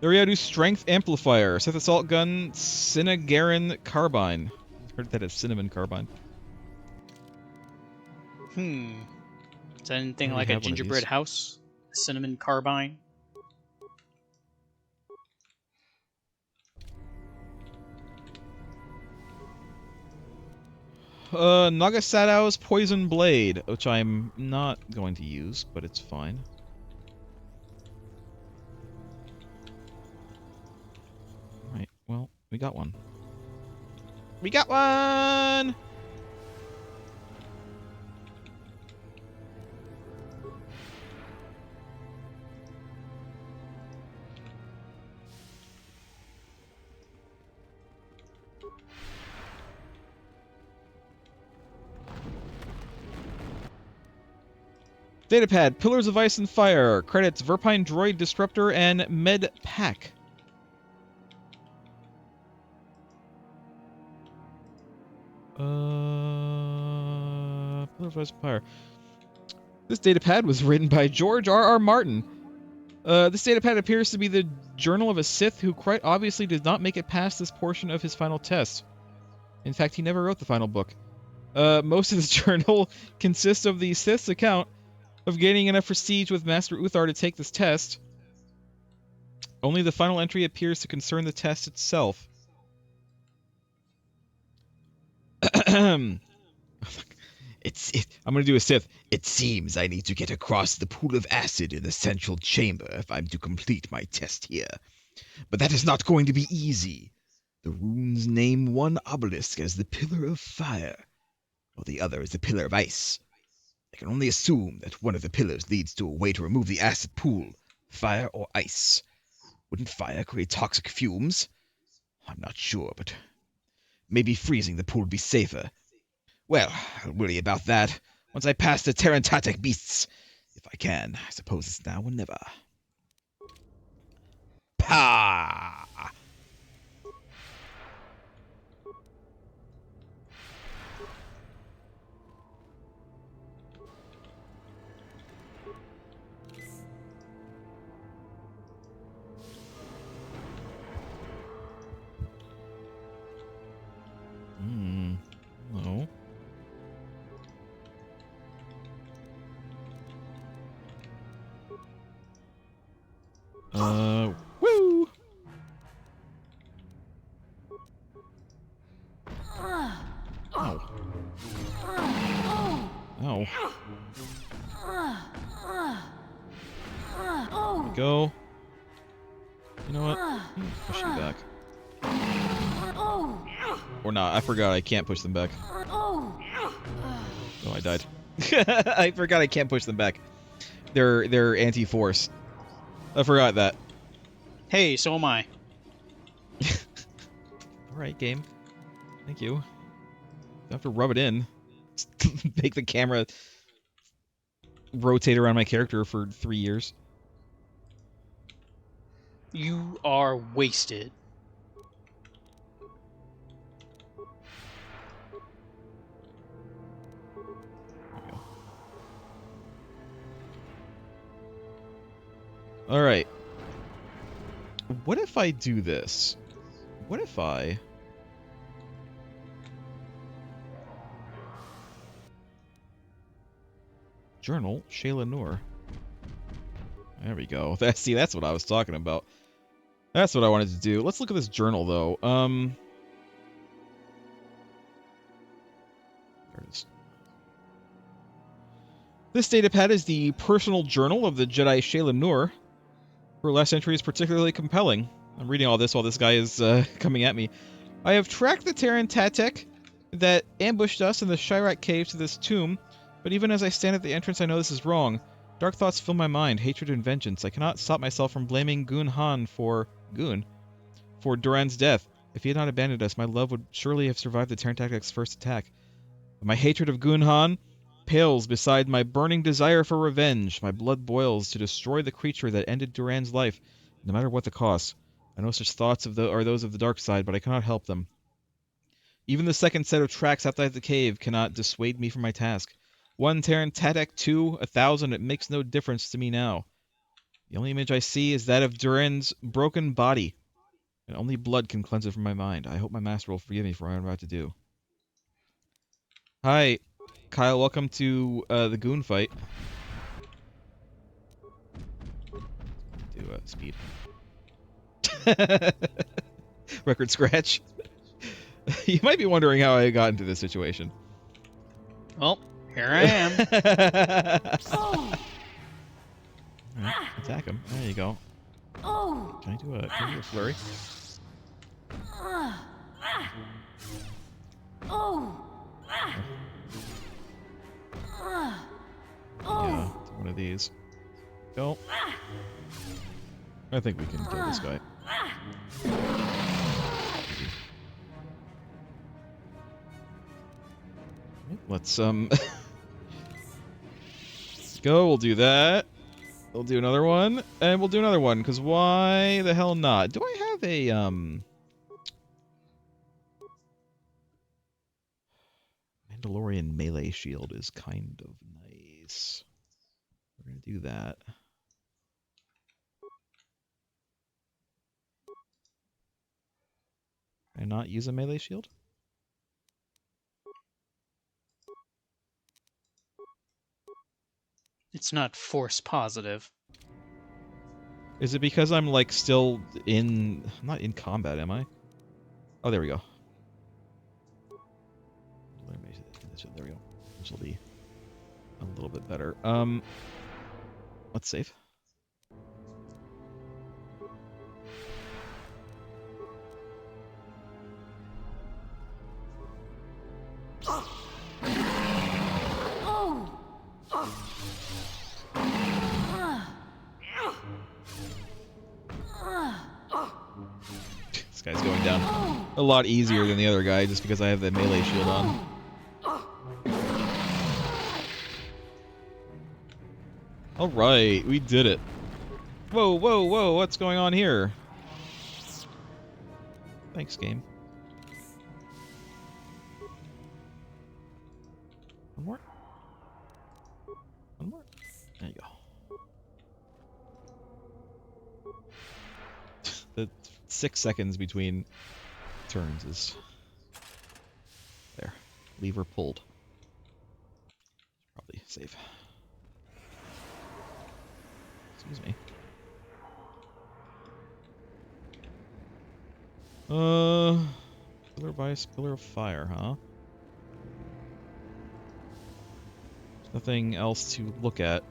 There we go, do strength amplifier. Sith assault gun, Cinnagarin carbine. I've heard that as cinnamon carbine. Is that anything like a gingerbread house? A cinnamon carbine? Nagasadow's poison blade, which I'm not going to use, but it's fine. Alright, well, we got one. We got one! Datapad, Pillars of Ice and Fire. Credits, Verpine Droid Disruptor and Med Pack. Pillars of Ice and Fire. This datapad was written by George R.R. Martin. This datapad appears to be the journal of a Sith who quite obviously did not make it past this portion of his final test. In fact, he never wrote the final book. Most of the journal consists of the Sith's account of gaining enough prestige with Master Uthar to take this test. Only the final entry appears to concern the test itself. I'm gonna do a Sith. It seems I need to get across the pool of acid in the central chamber if I'm to complete my test here. But that is not going to be easy. The runes name one obelisk as the Pillar of Fire, while the other is the Pillar of Ice. I can only assume that one of the pillars leads to a way to remove the acid pool, fire or ice. Wouldn't fire create toxic fumes? I'm not sure, but maybe freezing the pool would be safer. Well, I'll worry about that once I pass the Terrantatic beasts. If I can, I suppose it's now or never. Pah! No. Woo! Ow. Ow. There we go. You know what? Push you back. Or not. I forgot I can't push them back. Oh, I died. I forgot I can't push them back. They're anti-force. I forgot that. Hey, so am I. Alright, game. Thank you. Don't have to rub it in. Just make the camera rotate around my character for 3 years. You are wasted. Alright. What if I do this? What if I... Journal, Shayla Noor. There we go. See, that's what I was talking about. That's what I wanted to do. Let's look at this journal, though. There it is. This datapad is the personal journal of the Jedi Shayla Noor. Her last entry is particularly compelling. I'm reading all this while this guy is coming at me. I have tracked the Terran Tatek that ambushed us in the Chirac cave to this tomb, but even as I stand at the entrance I know this is wrong. Dark thoughts fill my mind, hatred and vengeance. I cannot stop myself from blaming Goon Han for Duran's death. If he had not abandoned us, my love would surely have survived the Terran Tactic's first attack. But my hatred of Goon Han pales beside my burning desire for revenge. My blood boils to destroy the creature that ended Duran's life, no matter what the cost. I know such thoughts are those of the dark side, but I cannot help them. Even the second set of tracks outside the cave cannot dissuade me from my task. 1 Terran Tactic, 2, 1,000, it makes no difference to me now. The only image I see is that of Duran's broken body, and only blood can cleanse it from my mind. I hope my master will forgive me for what I'm about to do. Hi, Kyle. Welcome to the Goon fight. Do speed. Record scratch. You might be wondering how I got into this situation. Well, here I am. All right, attack him. There you go. Can I do a flurry? Yeah, do one of these. Go. I think we can kill this guy. Let's go. We'll do that. We'll do another one, and we'll do another one, because why the hell not? Do I have a Mandalorian melee shield is kind of nice. We're gonna do that. Can I not use a melee shield? It's not force positive. Is it because I'm like still in... I'm not in combat, am I? Oh, there we go. There we go. This will be a little bit better. Let's save. This guy's going down a lot easier than the other guy just because I have the melee shield on. Alright, we did it. Whoa, whoa, whoa, what's going on here? Thanks, game. One more? One more? There you go. The 6 seconds between turns is... There. Lever pulled. Probably save. Excuse me. Pillar by pillar of fire, huh? There's nothing else to look at.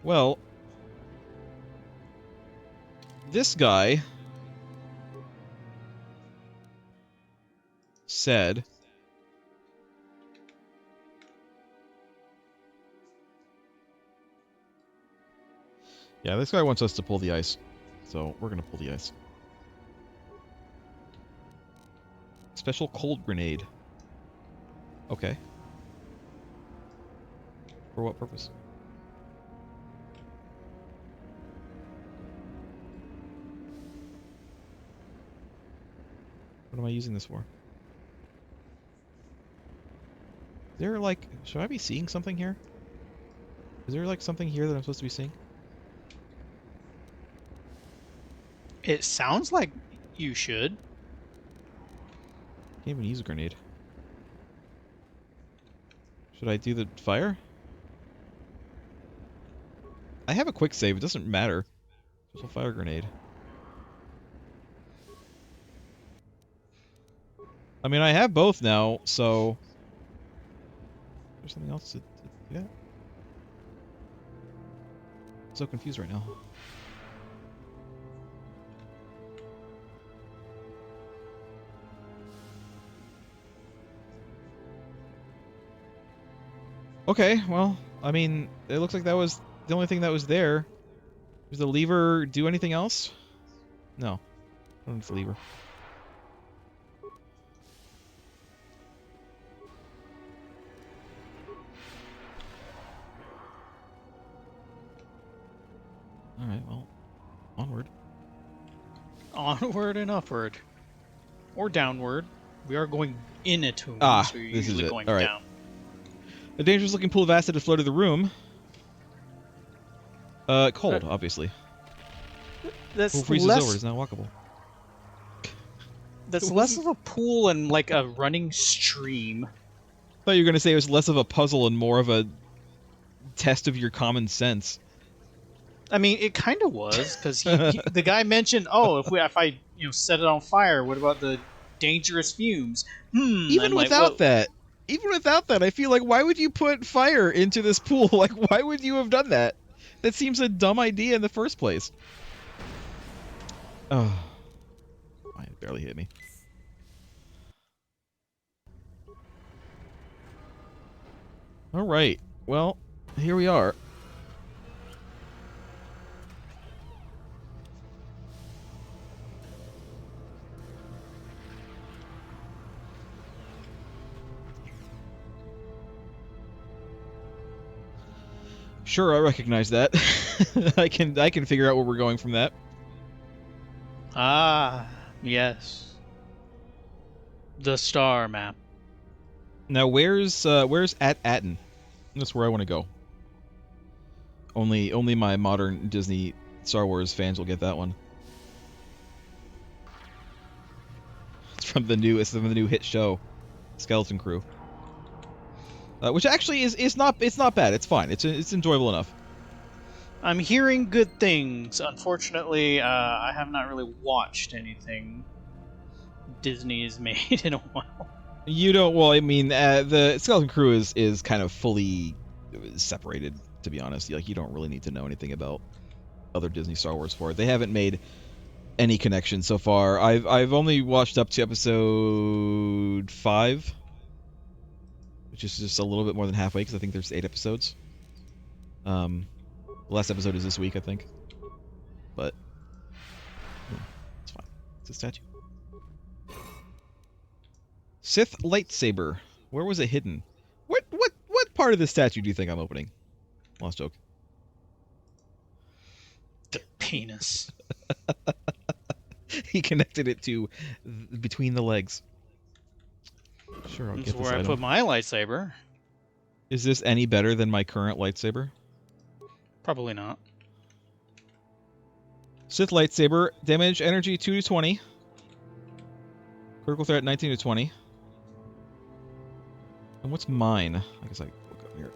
Well, this guy said yeah, this guy wants us to pull the ice, so we're gonna pull the ice. Special cold grenade. Okay. For what purpose? What am I using this for? Is there like... Should I be seeing something here? Is there like something here that I'm supposed to be seeing? It sounds like you should. Can't even use a grenade. Should I do the fire? I have a quick save, it doesn't matter. Special fire grenade. I mean, I have both now, so... There's something else to do that? I'm so confused right now. Okay, well, I mean, it looks like that was the only thing that was there. Does the lever do anything else? No. I don't need the lever. Alright, well, onward. Onward and upward. Or downward. We are going in a tomb, so you're this usually is it. going All right. down. A dangerous-looking pool of acid has flooded the room. Cold, obviously. That's Pool freezes over. It's now walkable. That's less of a pool and like a running stream. I thought you were going to say it was less of a puzzle and more of a test of your common sense. I mean, it kind of was, because the guy mentioned, oh, if I set it on fire, what about the dangerous fumes? Even without that, I feel like, why would you put fire into this pool? Like, why would you have done that? That seems a dumb idea in the first place. Oh. It barely hit me. Alright. Well, here we are. Sure, I recognize that. I can figure out where we're going from that. Ah, yes. The star map. Now, where's Atten? That's where I want to go. Only my modern Disney Star Wars fans will get that one. It's from the new hit show, Skeleton Crew. Which actually is not bad. It's fine. It's enjoyable enough. I'm hearing good things. Unfortunately, I have not really watched anything Disney has made in a while. You don't. Well, I mean, the Skeleton Crew is kind of fully separated. To be honest, like, you don't really need to know anything about other Disney Star Wars for it. They haven't made any connection so far. I've only watched up to episode 5. Which is just a little bit more than halfway, because I think there's 8 episodes. The last episode is this week, I think. But it's fine. It's a statue. Sith lightsaber. Where was it hidden? What part of the statue do you think I'm opening? Lost joke. The penis. He connected it to between the legs. Sure, I'll get this That's where I item. put my lightsaber. Is this any better than my current lightsaber? Probably not. Sith lightsaber, damage energy 2 to 20. Critical threat 19 to 20. And what's mine? I guess I look up here.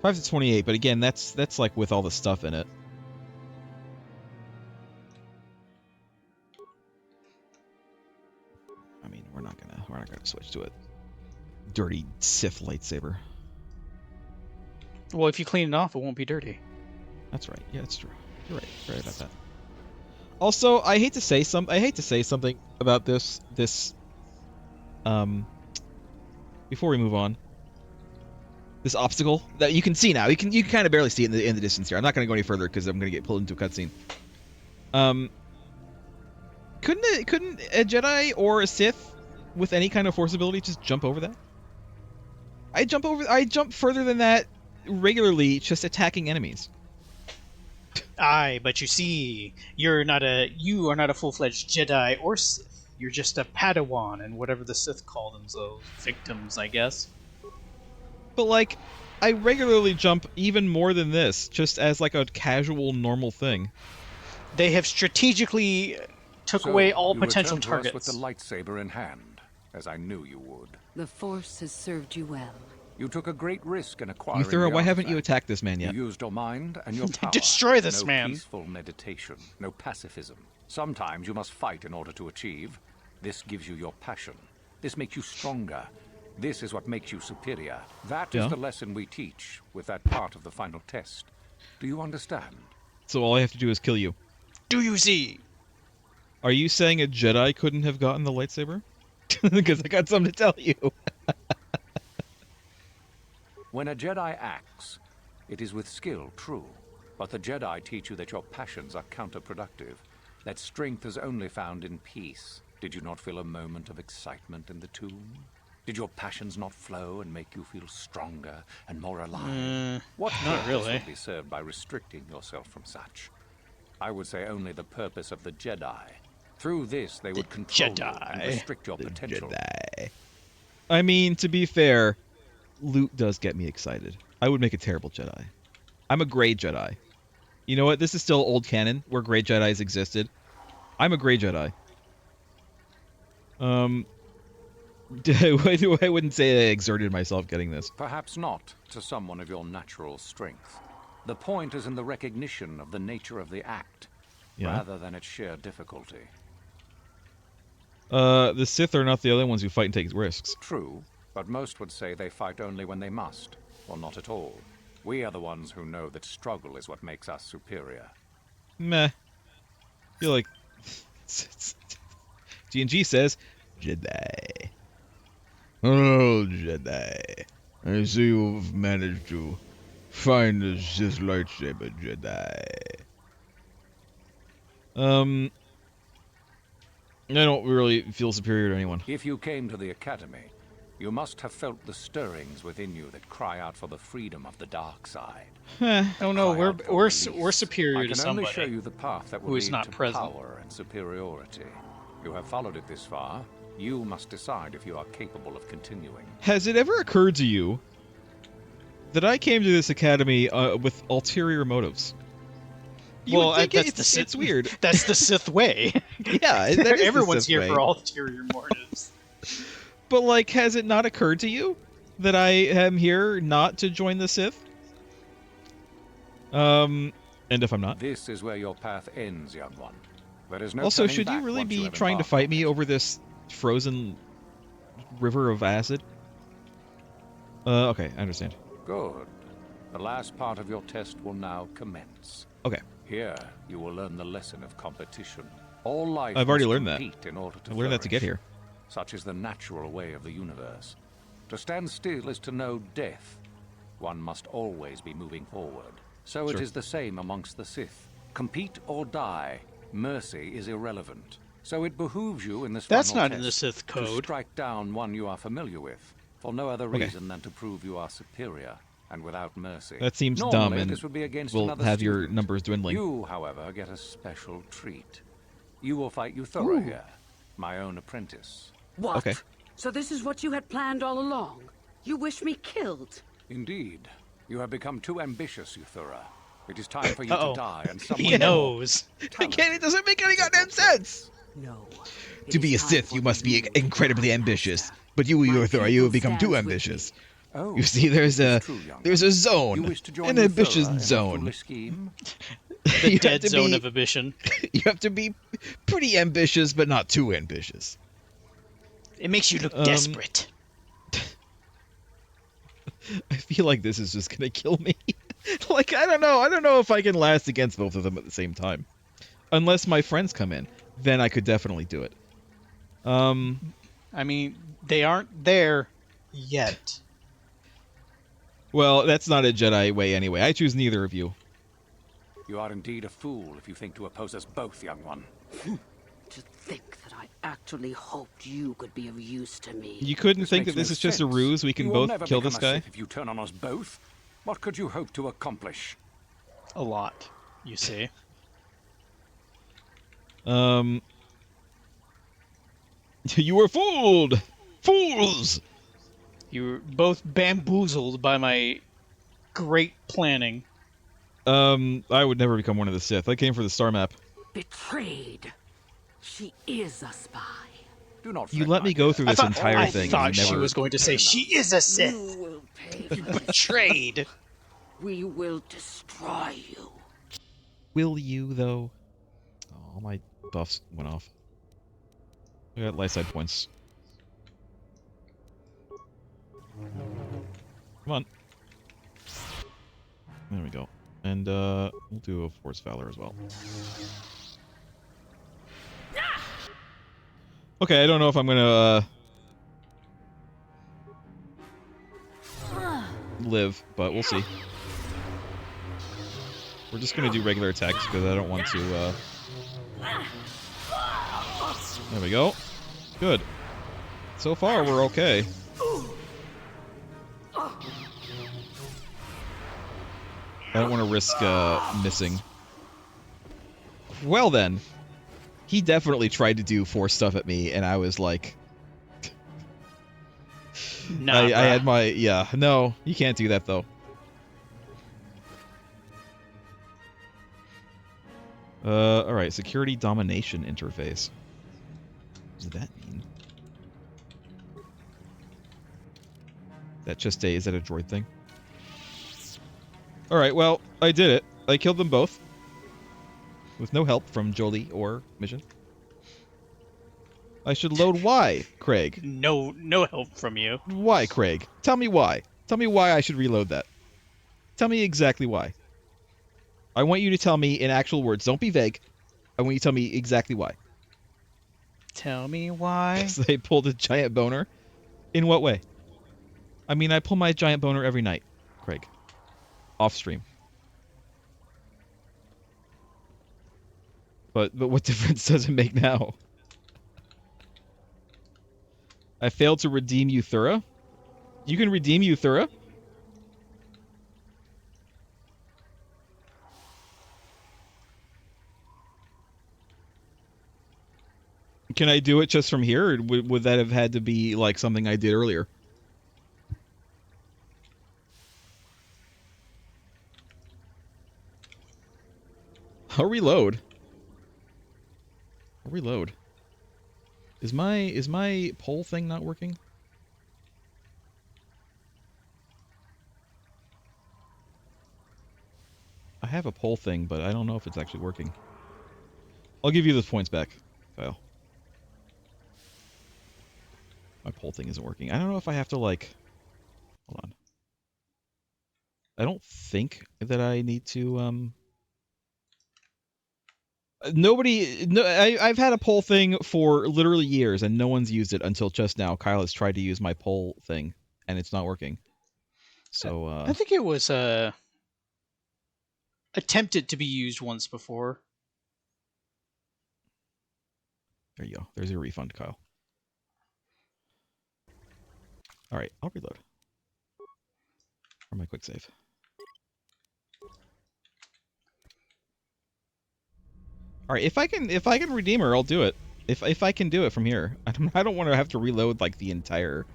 5 to 28, but again, that's like with all the stuff in it. I mean, we're not gonna switch to a dirty Sith lightsaber. Well, if you clean it off, it won't be dirty. That's right. Yeah, that's true. You're right about that. Also, I hate to say something about this. Before we move on, this obstacle that you can see now. You can kind of barely see it in the distance here. I'm not going to go any further because I'm going to get pulled into a cutscene. Couldn't a Jedi or a Sith with any kind of force ability just jump over that? I jump further than that regularly, just attacking enemies. Aye, but you see, you are not a full-fledged Jedi or Sith. You're just a Padawan and whatever the Sith call themselves. Victims, I guess. But, like, I regularly jump even more than this, just as, like, a casual, normal thing. They have strategically took away all potential targets. With the lightsaber in hand, as I knew you would. The Force has served you well. You took a great risk in acquiring Uthura, why haven't you artifact. attacked this man yet? You used your mind and your power. Destroy this man. No peaceful meditation, no pacifism. Sometimes you must fight in order to achieve. This gives you your passion. This makes you stronger. This is what makes you superior. That is the lesson we teach with that part of the final test. Do you understand? So all I have to do is kill you. Do you see? Are you saying a Jedi couldn't have gotten the lightsaber? Because I got something to tell you. When a Jedi acts, it is with skill, true. But the Jedi teach you that your passions are counterproductive, that strength is only found in peace. Did you not feel a moment of excitement in the tomb? Did your passions not flow and make you feel stronger and more alive? What not really would be served by restricting yourself from such? I would say only the purpose of the Jedi. Through this, they would control you and restrict your potential. Jedi. I mean, to be fair, loot does get me excited. I would make a terrible Jedi. I'm a gray Jedi. You know what? This is still old canon, where gray Jedis existed. I'm a gray Jedi. I wouldn't say I exerted myself getting this. Perhaps not to someone of your natural strength. The point is in the recognition of the nature of the act, rather than its sheer difficulty. The Sith are not the only ones who fight and take risks. True, but most would say they fight only when they must, or not at all. We are the ones who know that struggle is what makes us superior. Meh. I feel like G&G says, Jedi. Oh, Jedi. I see you've managed to find the Sith lightsaber, Jedi. I don't really feel superior to anyone. If you came to the Academy, you must have felt the stirrings within you that cry out for the freedom of the dark side. Oh no, we're superior to somebody. I can only show you the path that will who is lead not to present. power and superiority. You have followed it this far. You must decide if you are capable of continuing. Has it ever occurred to you that I came to this academy with ulterior motives? Well, that's the Sith. It's weird. That's the Sith way. Yeah, that is everyone's the Sith here way. for ulterior motives. But like, has it not occurred to you that I am here not to join the Sith? And if I'm not, This is where your path ends, young one. There is no also, turning should you back really once be have trying to embarked fight on me it. over this frozen river of acid? Okay, I understand. Good. The last part of your test will now commence. Okay. Here, you will learn the lesson of competition. All life I've already must learned that. compete in order to I learned that to get flourish. here. Such is the natural way of the universe. To stand still is to know death. One must always be moving forward. So Sure. it is the same amongst the Sith. Compete or die. Mercy is irrelevant. So it behooves you in this That's final not in the test Sith to code. strike down one you are familiar with, for no other Okay. reason than to prove you are superior and without mercy. That seems Normally, dumb, and this would be against we'll another have your student. numbers dwindling. You, however, get a special treat. You will fight Euthura Ooh. here, my own apprentice. What? Okay. So this is what you had planned all along? You wish me killed? Indeed. You have become too ambitious, Euthura. It is time for you Uh-oh. to die, and someone He more knows. Again, it doesn't make any goddamn sense! No. To be a Sith, you must be incredibly ambitious. But you, Euthura, you have become too ambitious. Oh, You see, there's a You zone, wish to join an Euthura ambitious in a zone. foolish scheme? The You have dead to zone be- of ambition. You have to be pretty ambitious, but not too ambitious. It makes you look desperate. I feel like this is just gonna kill me. Like, I don't know if I can last against both of them at the same time. Unless my friends come in, then I could definitely do it. I mean, they aren't there yet. Well, that's not a Jedi way anyway. I choose neither of you. You are indeed a fool if you think to oppose us both, young one. To think that I actually hoped you could be of use to me. You couldn't think makes that this no is just a sense. ruse? We can You will both never kill become this a guy? Sith if you turn on us both. What could you hope to accomplish? A lot, you see. You were fooled! Fools! You were both bamboozled by my great planning. I would never become one of the Sith. I came for the star map. Betrayed. She is a spy. Do not You fret, let my me go dear. through this entire I thing. thought and you she never... was going to say she is a Sith. You will pay for this. Betrayed. We will destroy you. Will you, though? Oh, all my buffs went off. I got light side points. Come on. There we go. And, we'll do a Force Valor as well. Okay, I don't know if I'm gonna, live, but we'll see. We're just gonna do regular attacks because I don't want to. There we go. Good. So far, we're okay. I don't want to risk missing. Well then, he definitely tried to do force stuff at me, and I was like, nah, I had my, yeah, no, you can't do that though. Alright, security domination interface. What does that mean? That just a, is that a droid thing? Alright, well, I did it. I killed them both. With no help from Jolie or Mission. I should load why, Craig? No help from you. Why, Craig? Tell me why. Tell me why I should reload that. Tell me exactly why. I want you to tell me in actual words. Don't be vague. I want you to tell me exactly why. Tell me why. Because they pulled a giant boner? In what way? I mean, I pull my giant boner every night, Craig. Off stream. But what difference does it make now? I failed to redeem Euthura? You can redeem Euthura? Can I do it just from here, or would that have had to be like something I did earlier? I'll reload. I'll reload. Is my poll thing not working? I have a poll thing, but I don't know if it's actually working. I'll give you those points back, Kyle. My poll thing isn't working. I don't know if I have to, like... Hold on. I don't think that I need to, I've had a poll thing for literally years, and no one's used it until just now. Kyle has tried to use my poll thing, and it's not working. So, I think it was, attempted to be used once before. There you go. There's your refund, Kyle. Alright, I'll reload. Or my quick save. Alright, if I can redeem her, I'll do it. If I can do it from here. I don't want to have to reload like the entire,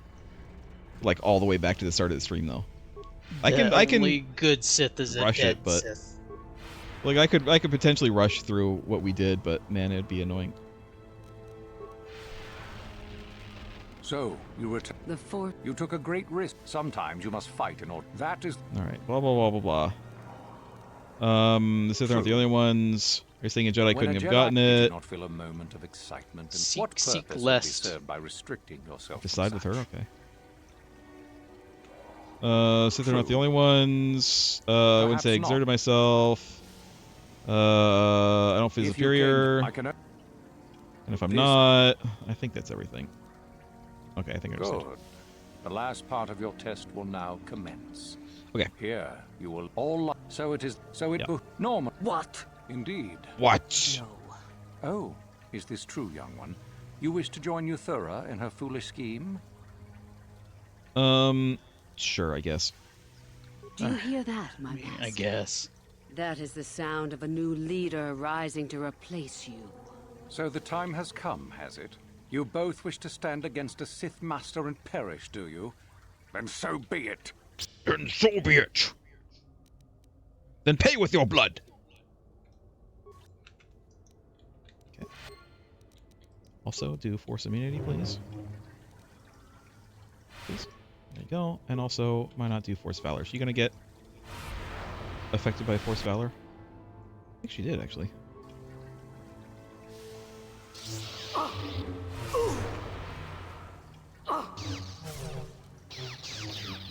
like all the way back to the start of the stream though. I can only good Sith is a rush dead it, but Sith. like I could potentially rush through what we did, but man, it'd be annoying. So, you took a great risk. Sometimes you must fight in order. That is... Alright, blah, blah, blah, blah, blah. The Sith aren't the only ones. You're saying a Jedi couldn't have gotten it. Do not feel a moment of excitement. And Seek what purpose less. would be served by restricting yourself? Decide with her, okay. Sith are not the only ones. I wouldn't say exerted myself. I don't feel superior. And if I'm not, I think that's everything. Okay, I think I understand. Good. The last part of your test will now commence. Okay. Here, you will all... So it is... So it... Yep. Normal. What? Indeed. What? No. Oh, is this true, young one? You wish to join Euthura in her foolish scheme? Sure, I guess. Do you hear that, my master? I guess. That is the sound of a new leader rising to replace you. So the time has come, has it? You both wish to stand against a Sith Master and perish, do you? Then so be it. Then so be it. Then pay with your blood. Okay. Also, do Force immunity, please. Please. There you go. And also, why not do Force Valor? Is she gonna get affected by Force Valor? I think she did, actually.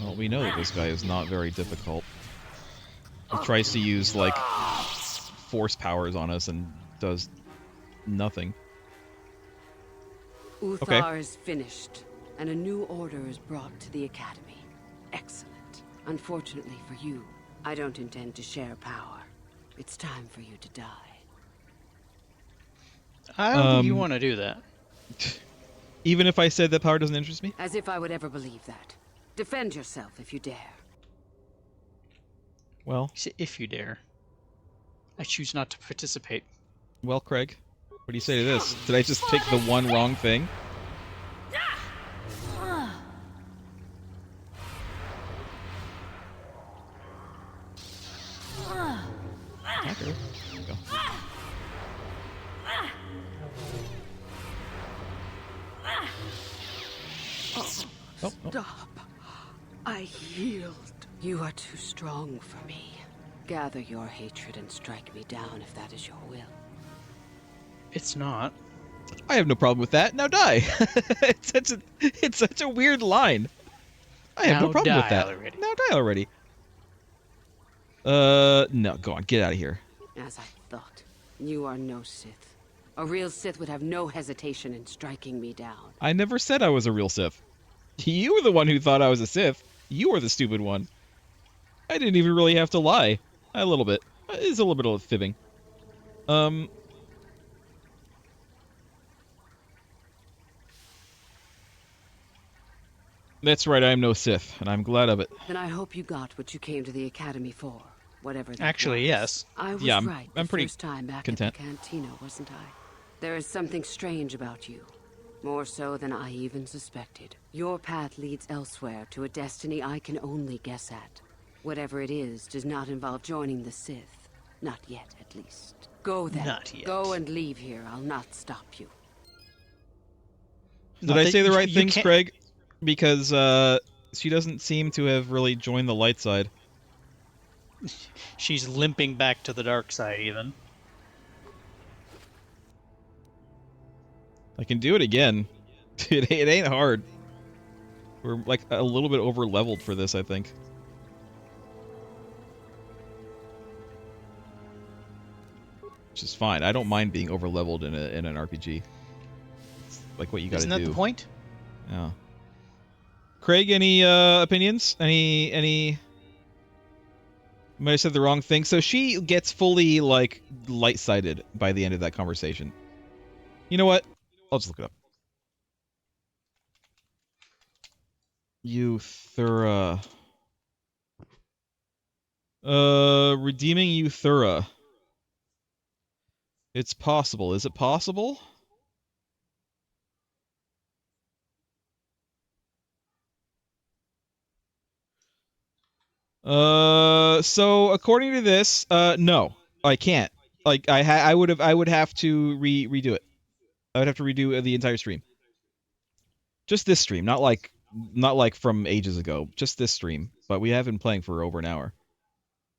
Well, we know that this guy is not very difficult. He tries to use, like, force powers on us and does nothing. Uthar is finished, and a new order is brought to the Academy. Excellent. Unfortunately for you, I don't intend to share power. It's time for you to die. I don't think you want to do that. Even if I said that power doesn't interest me? As if I would ever believe that. Defend yourself if you dare. Well. If you dare. I choose not to participate. Well, Craig, what do you say to this? Did I just pick the one wrong thing? Attacker. There you go. Stop. I yield. You are too strong for me. Gather your hatred and strike me down if that is your will. It's not. I have no problem with that. Now die. it's such a weird line. I have no problem with that. Already. Now die already. No, go on, get out of here. As I thought, you are no Sith. A real Sith would have no hesitation in striking me down. I never said I was a real Sith. You were the one who thought I was a Sith. You were the stupid one. I didn't even really have to lie. A little bit. It's a little bit of fibbing. That's right, I am no Sith, and I'm glad of it. Then I hope you got what you came to the Academy for, whatever that Actually, was. Yes. I was yeah, right I'm pretty first time back content. at the cantina, wasn't I? There is something strange about you. More so than I even suspected. Your path leads elsewhere to a destiny I can only guess at. Whatever it is does not involve joining the Sith. Not yet, at least. Go then. Not yet. Go and leave here. I'll not stop you. Did I say the right things, Craig? Because she doesn't seem to have really joined the light side. She's limping back to the dark side, even. I can do it again. It ain't hard. We're like a little bit over leveled for this, I think. Which is fine. I don't mind being over leveled in an RPG. It's like what you gotta do. Isn't that the point? Yeah. Craig, any opinions? Any? Might have said the wrong thing. So she gets fully like light-sighted by the end of that conversation. You know what? I'll just look it up. Euthura. Redeeming Euthura. It's possible. Is it possible? So according to this, no, I can't. Like I would have to redo it. I would have to redo the entire stream. Just this stream, not like from ages ago. Just this stream. But we have been playing for over an hour.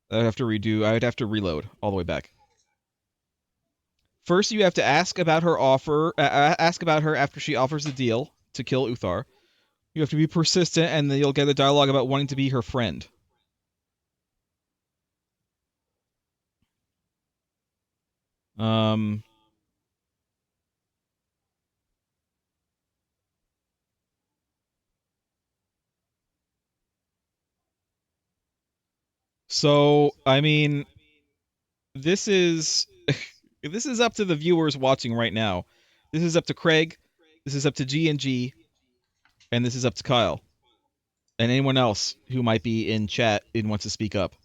I'd have to redo. I would have to reload all the way back. First, you have to ask about her offer. Ask about her after she offers the deal to kill Uthar. You have to be persistent, and then you'll get a dialogue about wanting to be her friend. So, I mean, this is this is up to the viewers watching right now. This is up to Craig. This is up to G&G. And this is up to Kyle. And anyone else who might be in chat and wants to speak up.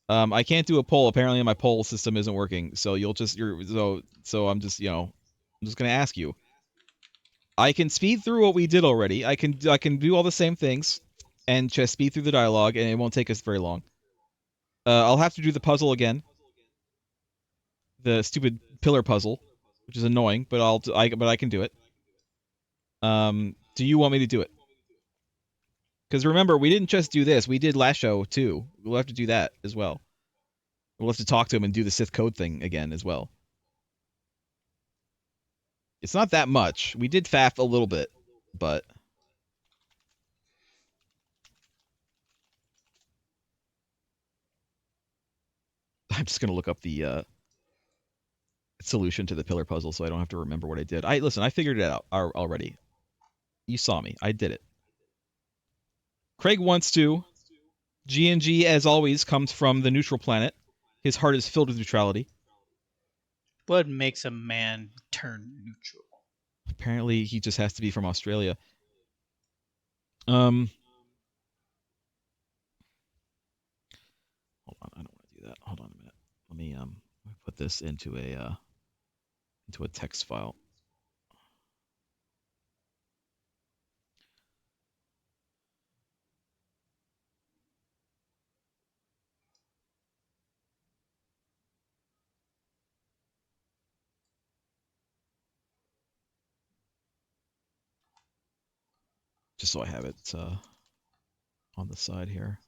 I can't do a poll. Apparently my poll system isn't working. So so I'm just, I'm just going to ask you. I can speed through what we did already. I can do all the same things and just speed through the dialogue, and it won't take us very long. I'll have to do the puzzle again. The stupid pillar puzzle, which is annoying, but I can do it. Do you want me to do it? Because remember, we didn't just do this. We did last show, too. We'll have to do that as well. We'll have to talk to him and do the Sith code thing again as well. It's not that much. We did faff a little bit, but... I'm just going to look up the solution to the pillar puzzle so I don't have to remember what I did. Listen, I figured it out already. You saw me. I did it. Craig wants to. GNG, as always, comes from the neutral planet. His heart is filled with neutrality. What makes a man turn neutral? Apparently, he just has to be from Australia. Hold on, I don't want to do that. Hold on a minute. Let me put this into a text file. Just so I have it on the side here.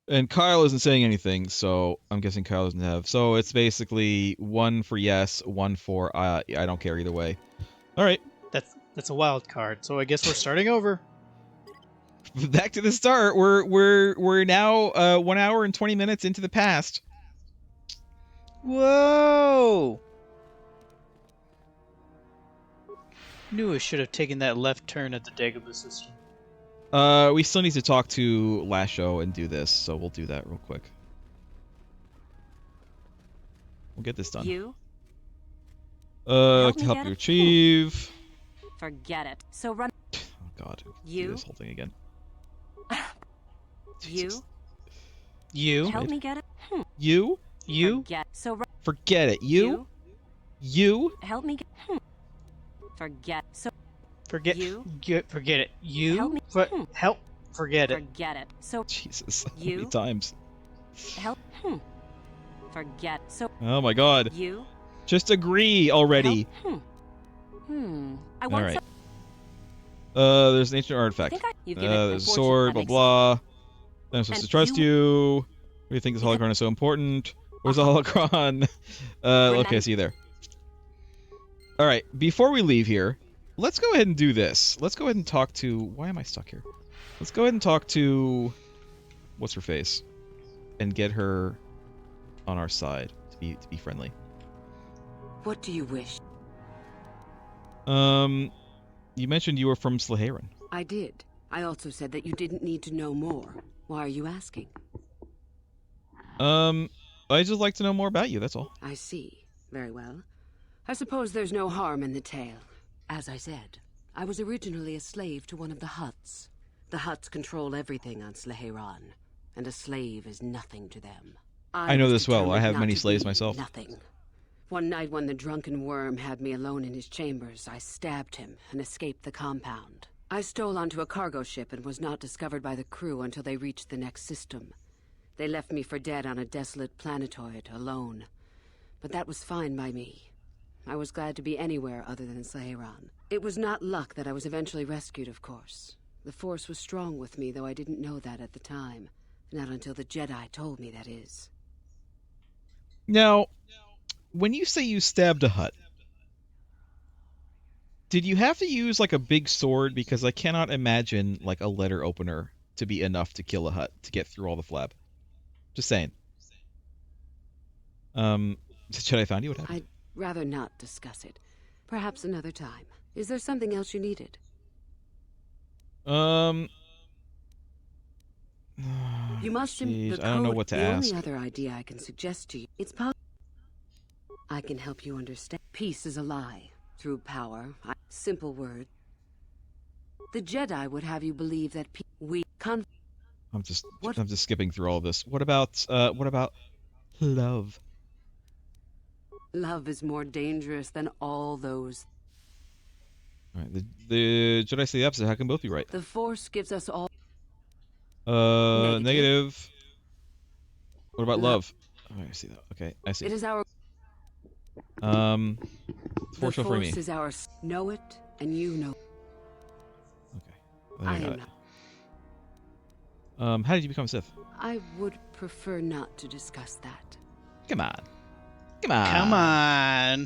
And Kyle isn't saying anything, so I'm guessing Kyle doesn't have. So it's basically 1 for yes, 1 for I don't care either way. All right. That's a wild card. So I guess we're starting over. Back to the start. We're now 1 hour and 20 minutes into the past. Whoa! Knew I should have taken that left turn at the Dagobah system. We still need to talk to Lasho and do this, so we'll do that real quick. We'll get this done. You? To help you achieve. Forget it. So run. Oh God. You? Do this whole thing again. You? Help me get it. You? Forget it. You? Help me get. Forget. So. Forget. You? Forget it. You? Help me. Help. Forget it. Forget it. So. Jesus. How You? many times? Help. Forget. So. Oh my God. You? Just agree already. Help. I All want right. some. There's an ancient artifact. You've There's a sword, blah blah. I'm supposed to trust you. What do you think this holocron is so important? Where's the holocron? Okay, see you there. All right, before we leave here, let's go ahead and do this. Let's go ahead and talk to... Why am I stuck here? Let's go ahead and talk to... What's her face? And get her on our side to be friendly. What do you wish? You mentioned you were from Slaheran. I did. I also said that you didn't need to know more. Why are you asking? I just like to know more about you, that's all. I see. Very well. I suppose there's no harm in the tale. As I said, I was originally a slave to one of the Hutts. The Hutts control everything on Slaheran, and a slave is nothing to them. I know this well. I have not many to slaves be myself. Nothing. One night when the drunken worm had me alone in his chambers, I stabbed him and escaped the compound. I stole onto a cargo ship and was not discovered by the crew until they reached the next system. They left me for dead on a desolate planetoid, alone. But that was fine by me. I was glad to be anywhere other than Slaheran. It was not luck that I was eventually rescued, of course. The Force was strong with me, though I didn't know that at the time. Not until the Jedi told me, that is. Now, when you say you stabbed a Hutt, did you have to use like a big sword? Because I cannot imagine like a letter opener to be enough to kill a Hutt to get through all the flab. Just saying. Should I find you? What happened? I'd rather not discuss it. Perhaps another time. Is there something else you needed? You must. I don't know what to ask. The only other idea I can suggest to you. It's possible. I can help you understand. Peace is a lie. Through power. Simple word. The Jedi would have you believe that I'm just skipping through all of this. What about love? Love is more dangerous than all those. All right, the Jedi say the opposite. How can both be right? The Force gives us all. Negative. What about love? Oh, I see that. Okay, I see. It is our. Force will free me. The Force is our. Know it, and you know. Okay, I got it. How did you become a Sith? I would prefer not to discuss that. Come on. Why?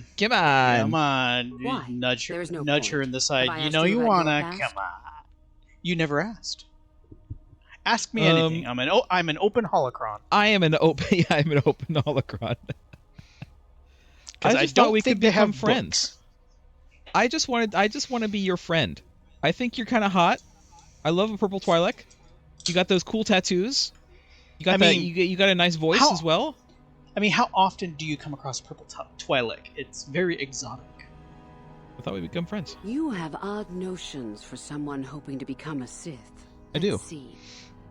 Nudge her, nudge her in the side. You know you wanna. Come on. You never asked. Ask me anything. I'm an open holocron. I'm an open holocron. Because I don't think they have friends. I just want to be your friend. I think you're kind of hot. I love a purple Twi'lek. You got those cool tattoos. You got you got a nice voice as well. I mean, how often do you come across purple Twi'lek? It's very exotic. I thought we'd become friends. You have odd notions for someone hoping to become a Sith. I do. Let's see.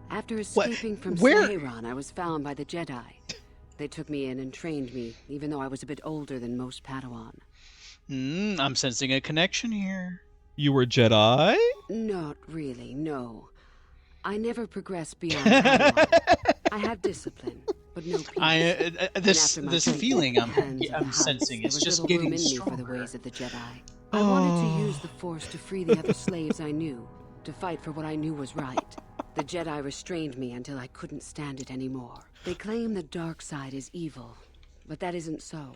After escaping from Sauron, I was found by the Jedi. They took me in and trained me, even though I was a bit older than most Padawan. I'm sensing a connection here. You were Jedi? Not really, no. I never progressed beyond Padawan. I have discipline, but no peace. This feeling I'm sensing is just getting stronger. For the ways of the Jedi. I wanted to use the Force to free the other slaves I knew, to fight for what I knew was right. The Jedi restrained me until I couldn't stand it anymore. They claim the dark side is evil, but that isn't so.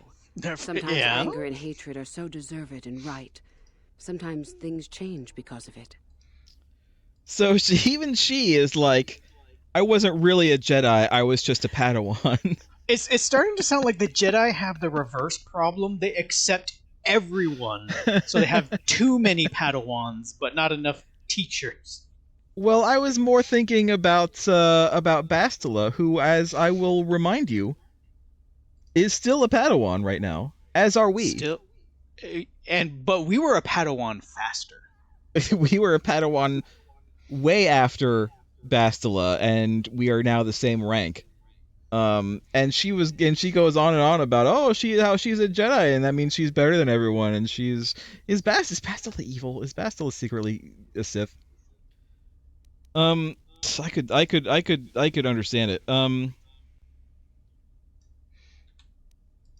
Sometimes anger and hatred are so deserved and right. Sometimes things change because of it. So even she is like, I wasn't really a Jedi, I was just a Padawan. It's starting to sound like the Jedi have the reverse problem. They accept everyone, so they have too many Padawans, but not enough teachers. Well, I was more thinking about Bastila, who, as I will remind you, is still a Padawan right now, as are we. But we were a Padawan faster. We were a Padawan way after Bastila, and we are now the same rank. And she goes on and on about how she's a Jedi, and that means she's better than everyone. And is Bastila evil? Is Bastila secretly a Sith? I could understand it.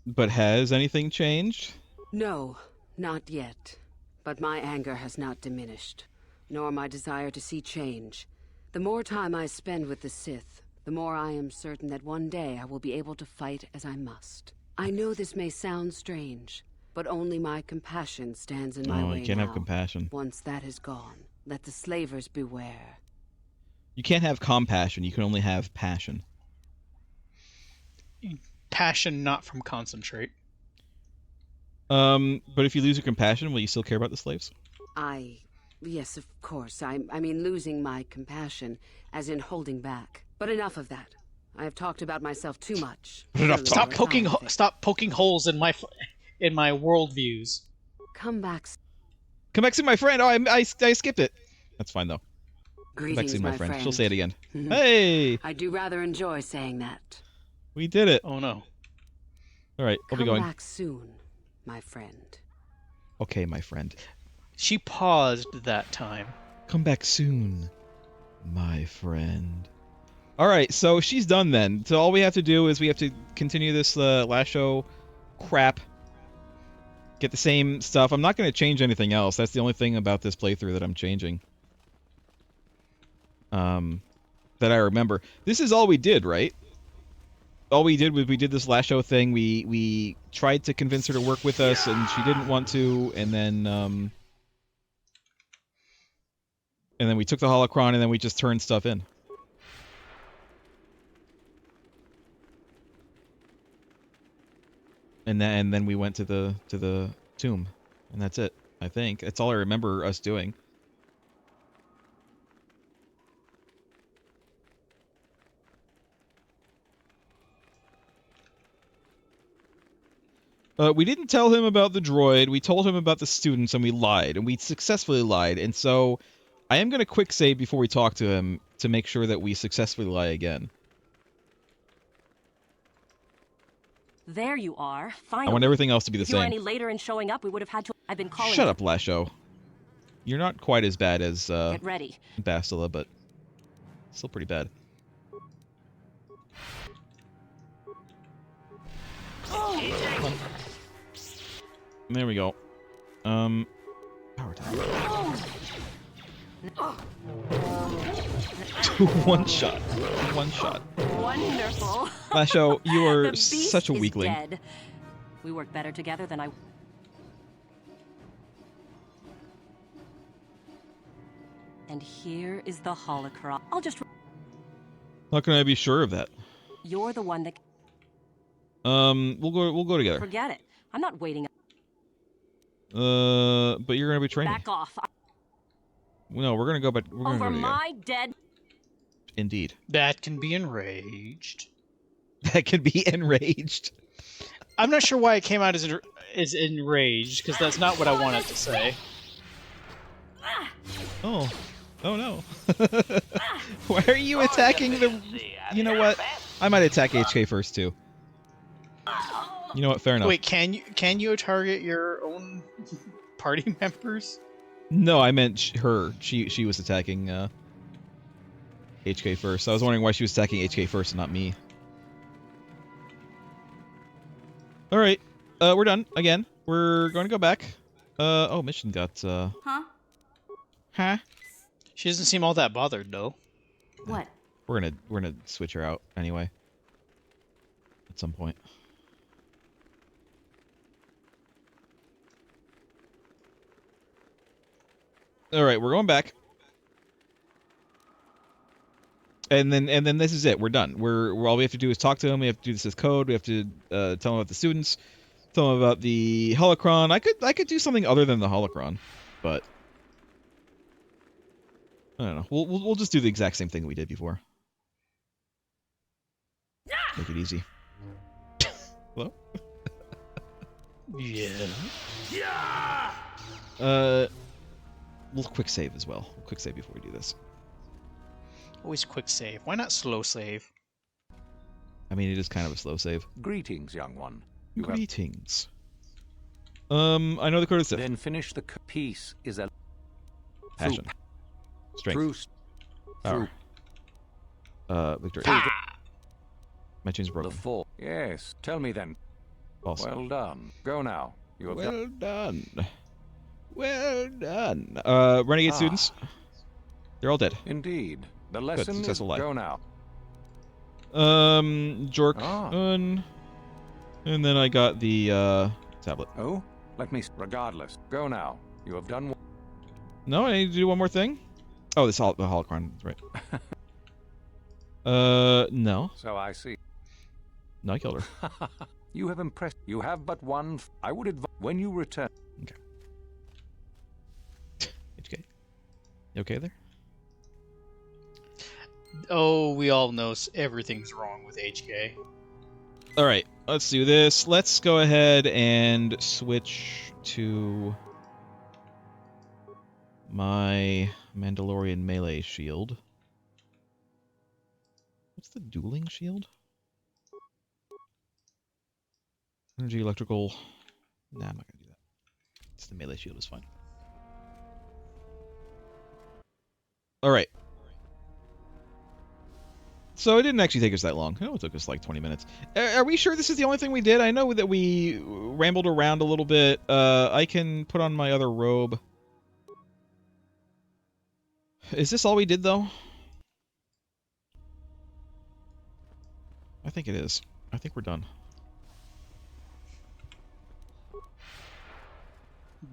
But has anything changed? No, not yet. But my anger has not diminished, nor my desire to see change. The more time I spend with the Sith, the more I am certain that one day I will be able to fight as I must. I know this may sound strange, but only my compassion stands in my way now. You can't have compassion. Once that is gone, let the slavers beware. You can't have compassion, you can only have passion. Passion not from concentrate. But if you lose your compassion, will you still care about the slaves? Yes, of course. I mean losing my compassion, as in holding back. But enough of that. I have talked about myself too much. Stop poking holes in my worldviews. Come back. Come back soon, my friend. Oh, I skipped it. That's fine though. Greetings, come back soon, my friend. She'll say it again. Mm-hmm. Hey. I do rather enjoy saying that. We did it. Oh no. All right, I'll be going. Come back soon, my friend. Okay, my friend. She paused that time. Come back soon, my friend. All right, so she's done then. So all we have to do is we have to continue this last show crap. Get the same stuff. I'm not going to change anything else. That's the only thing about this playthrough that I'm changing. That I remember. This is all we did, right? All we did was we did this last show thing. We tried to convince her to work with us, and she didn't want to. And then we took the holocron, and then we just turned stuff in. And then we went to the tomb, and that's it. I think that's all I remember us doing. We didn't tell him about the droid. We told him about the students, and we lied, and we successfully lied. And so, I am going to quick save before we talk to him to make sure that we successfully lie again. There you are. Finally. I want everything else to be the same. If you were any later in showing up, we would have had to. I've been calling. Shut up, Lasho. You're not quite as bad as Get ready. Bastila, but still pretty bad. There we go. Power time. One shot. One shot. Wonderful. Lasho, you are such a weakling. Dead. We work better together than I. And here is the holocron. I'll just. How can I be sure of that? You're the one that. We'll go together. Forget it. I'm not waiting. But you're gonna betray me. Back off. No, we're gonna go, but we're gonna Over go together. my dead. Indeed. That can be enraged. That can be enraged. I'm not sure why it came out as enraged, because that's not what I wanted to say. Oh. Oh no. Why are you attacking the... You know what? I might attack HK first too. You know what? Fair enough. Wait, can you target your own party members? No, I meant her. She was attacking HK first. I was wondering why she was attacking HK first and not me. All right, we're done again. We're going to go back. Oh, mission got. Huh? She doesn't seem all that bothered though. What? We're gonna switch her out anyway. At some point. All right, we're going back. And then this is it. We're done. We're all we have to do is talk to him. We have to do this as code. We have to tell him about the students, tell him about the holocron. I could do something other than the holocron, but I don't know. We'll just do the exact same thing that we did before. Make it easy. Hello? Yeah. We'll quick save as well. We'll quick save before we do this. Always quick save. Why not slow save? I mean, it is kind of a slow save. Greetings, young one. Greetings. I know the code is Sith. Then finish the peace is a Passion. Strength. Power. Victory. My chain's broken. The four. Yes. Tell me then. False. Well done. Go now. You have Well done. Well done. Renegade students. They're all dead. Indeed. The lesson is go now. Jork. And then I got the tablet. Oh, let me. Regardless, go now. You have done. No, I need to do one more thing. Oh, the holocron. That's right. No. So I see. No, I killed her. You have impressed. You have but one. I would advise when you return. Okay. HK. You okay there? Oh, we all know everything's wrong with HK. All right, let's do this. Let's go ahead and switch to my Mandalorian melee shield. What's the dueling shield? Energy, electrical. Nah, I'm not gonna do that. It's the melee shield is fine. All right. So it didn't actually take us that long. Oh, it took us like 20 minutes. Are we sure this is the only thing we did? I know that we rambled around a little bit. I can put on my other robe. Is this all we did, though? I think it is. I think we're done.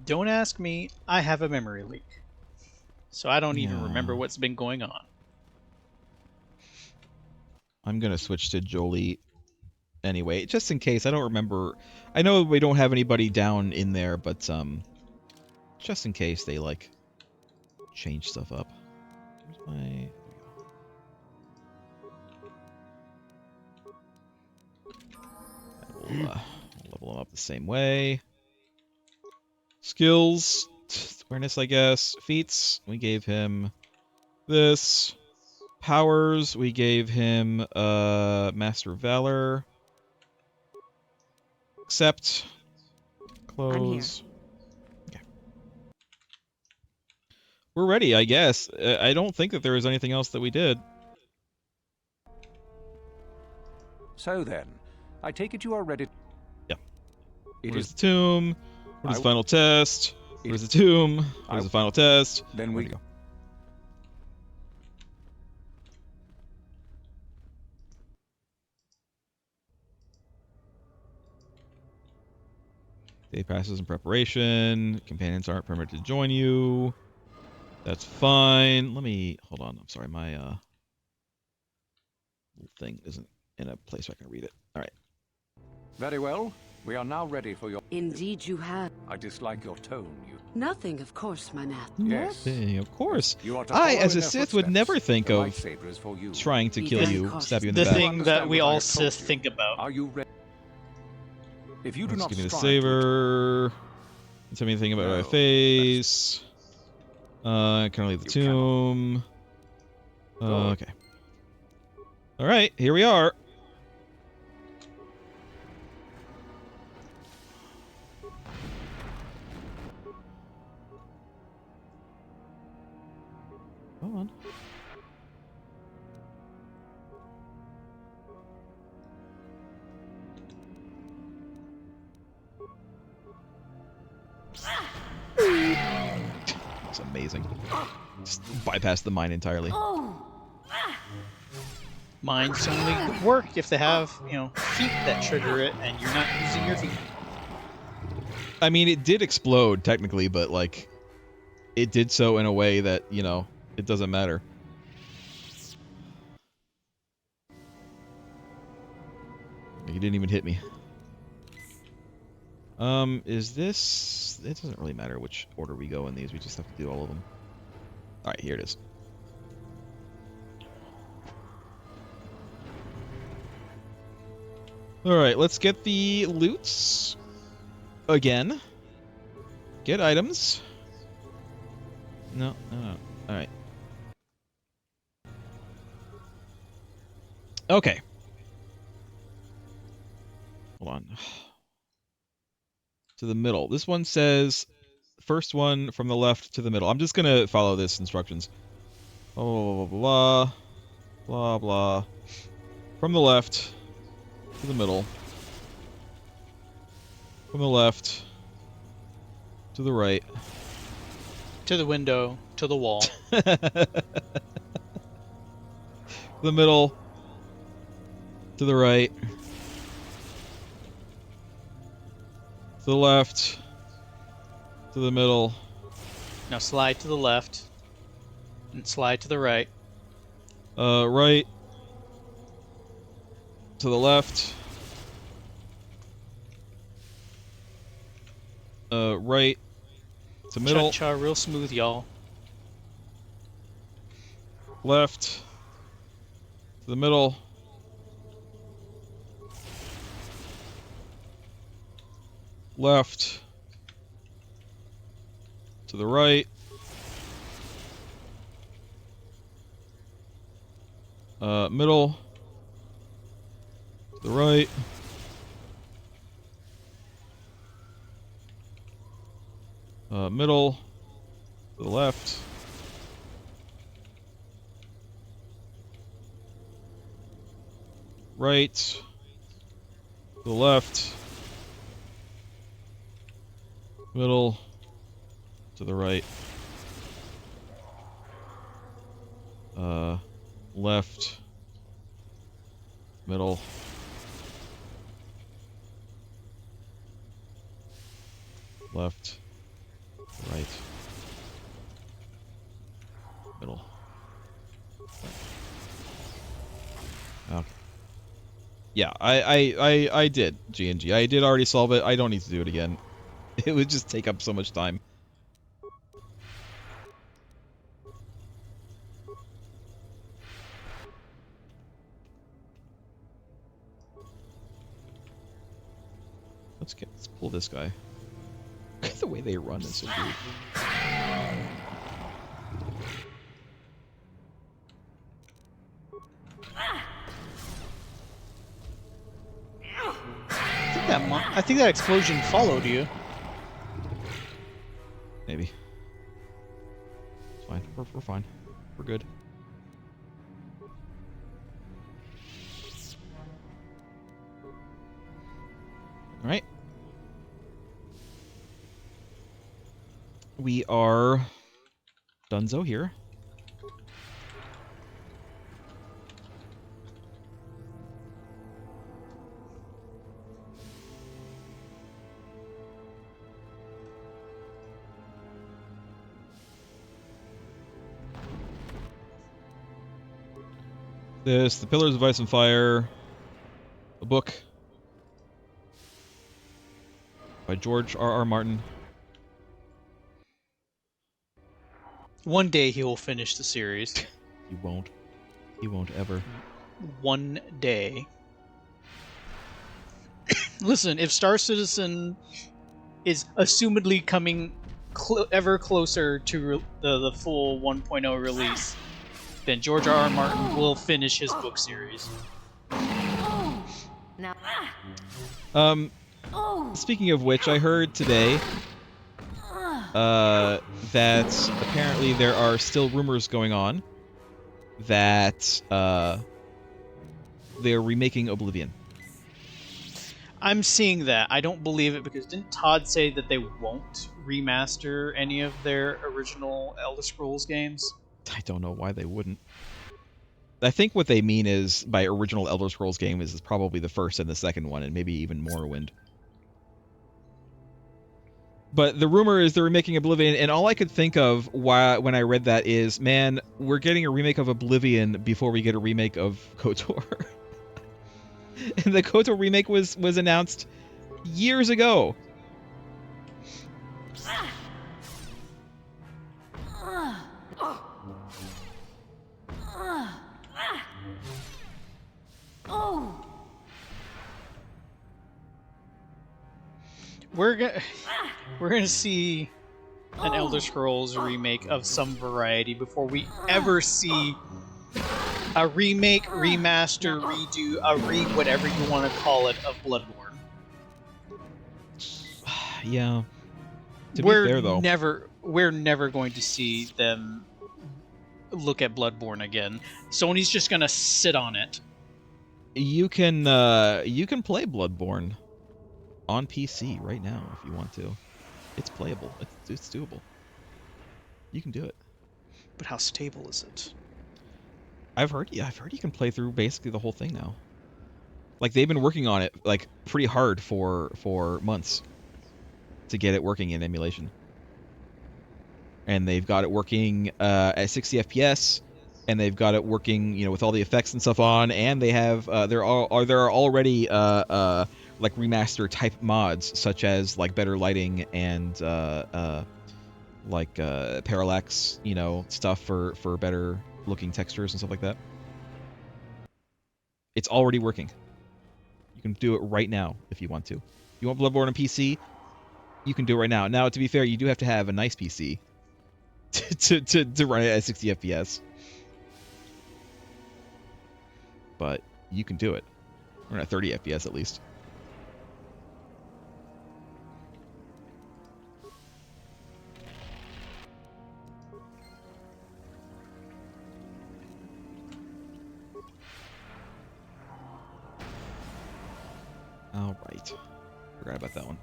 Don't ask me. I have a memory leak. So I don't even remember what's been going on. I'm going to switch to Jolie anyway, just in case. I don't remember. I know we don't have anybody down in there, but just in case they, like, change stuff up. Where's my... We'll level them up the same way. Skills, awareness, I guess. Feats, we gave him this. Powers, we gave him Master of Valor. Accept. Close. Okay. We're ready, I guess. I don't think that there is anything else that we did. So then, I take it you are ready. Yeah. Where's the tomb? Where's the final test? Where's the tomb? Where's the final test? Then we go. Day passes in preparation. Companions aren't permitted to join you. That's fine. Let me... Hold on. I'm sorry. My little thing isn't in a place where I can read it. All right. Very well. We are now ready for your... Indeed you have. I dislike your tone. Nothing, of course, my master. Yes. Nothing, of course. You are to I, follow as in a their Sith, would footsteps. never think The of lightsaber is for you. trying to Be kill very you, cautious. stab you in The the back. thing that we what I all have told Sith you. think about. Are you ready? If you do Let's not give me the strive saber. Don't tell me anything about No, my face. I can leave the You tomb. Good. Okay. All right, here we are. Come on. It's amazing. Just bypass the mine entirely. Mines only work if they have, feet that trigger it, and you're not using your feet. I mean, it did explode technically, but like, it did so in a way that it doesn't matter. He didn't even hit me. Is this... It doesn't really matter which order we go in these. We just have to do all of them. Alright, here it is. Alright, let's get the loots. Again. Get items. No. Alright. Okay. Hold on. To the middle. This one says first one from the left to the middle. I'm just gonna follow this instructions. Oh, blah, blah, blah. From the left to the middle. From the left to the right. To the window, to the wall. The middle to the right. To the left, to the middle. Now slide to the left, and slide to the right. Right, to the left. Right, to middle. Cha-cha, real smooth, y'all. Left, to the middle. Left, to the right. Middle, to the right. Middle, to the left. Right, to the left. Middle, to the right. Left, middle. Left, right. Middle. Right. Okay. Yeah, I did, G&G. I did already solve it. I don't need to do it again. It would just take up so much time. Let's pull this guy. The way they run is so weird. I think that explosion followed you. Maybe. It's fine. We're fine. We're good. All right. We are donezo here. The Pillars of Ice and Fire, a book. by George R.R. Martin. One day he will finish the series. He won't. He won't ever. One day. Listen, if Star Citizen is assumedly coming ever closer to the full 1.0 release, then George R.R. Martin will finish his book series. Speaking of which, I heard today that apparently there are still rumors going on that they're remaking Oblivion. I'm seeing that. I don't believe it, because didn't Todd say that they won't remaster any of their original Elder Scrolls games? I don't know why they wouldn't. I think what they mean is, by original Elder Scrolls game, is probably the first and the second one, and maybe even Morrowind. But the rumor is they're remaking Oblivion, and all I could think of when I read that is, man, we're getting a remake of Oblivion before we get a remake of KOTOR. And the KOTOR remake was announced years ago. We're gonna see an Elder Scrolls remake of some variety before we ever see a remake, remaster, redo, whatever you want to call it, of Bloodborne. Yeah. To be fair, though, we're never going to see them look at Bloodborne again. Sony's just gonna sit on it. You can play Bloodborne on PC right now if you want to. It's playable. It's doable. You can do it. But how stable is it? I've heard you can play through basically the whole thing now. Like, they've been working on it like pretty hard for months to get it working in emulation. And they've got it working at 60 FPS, and they've got it working, you know, with all the effects and stuff on, and they have there are already like remaster type mods, such as like better lighting and like parallax, you know, stuff for better looking textures and stuff like that. It's already working. You can do it right now if you want to. If you want Bloodborne on PC, you can do it right now. Now, to be fair, you do have to have a nice PC to run it at 60 FPS. But you can do it. Or at 30 FPS at least. All right. Forgot about that one.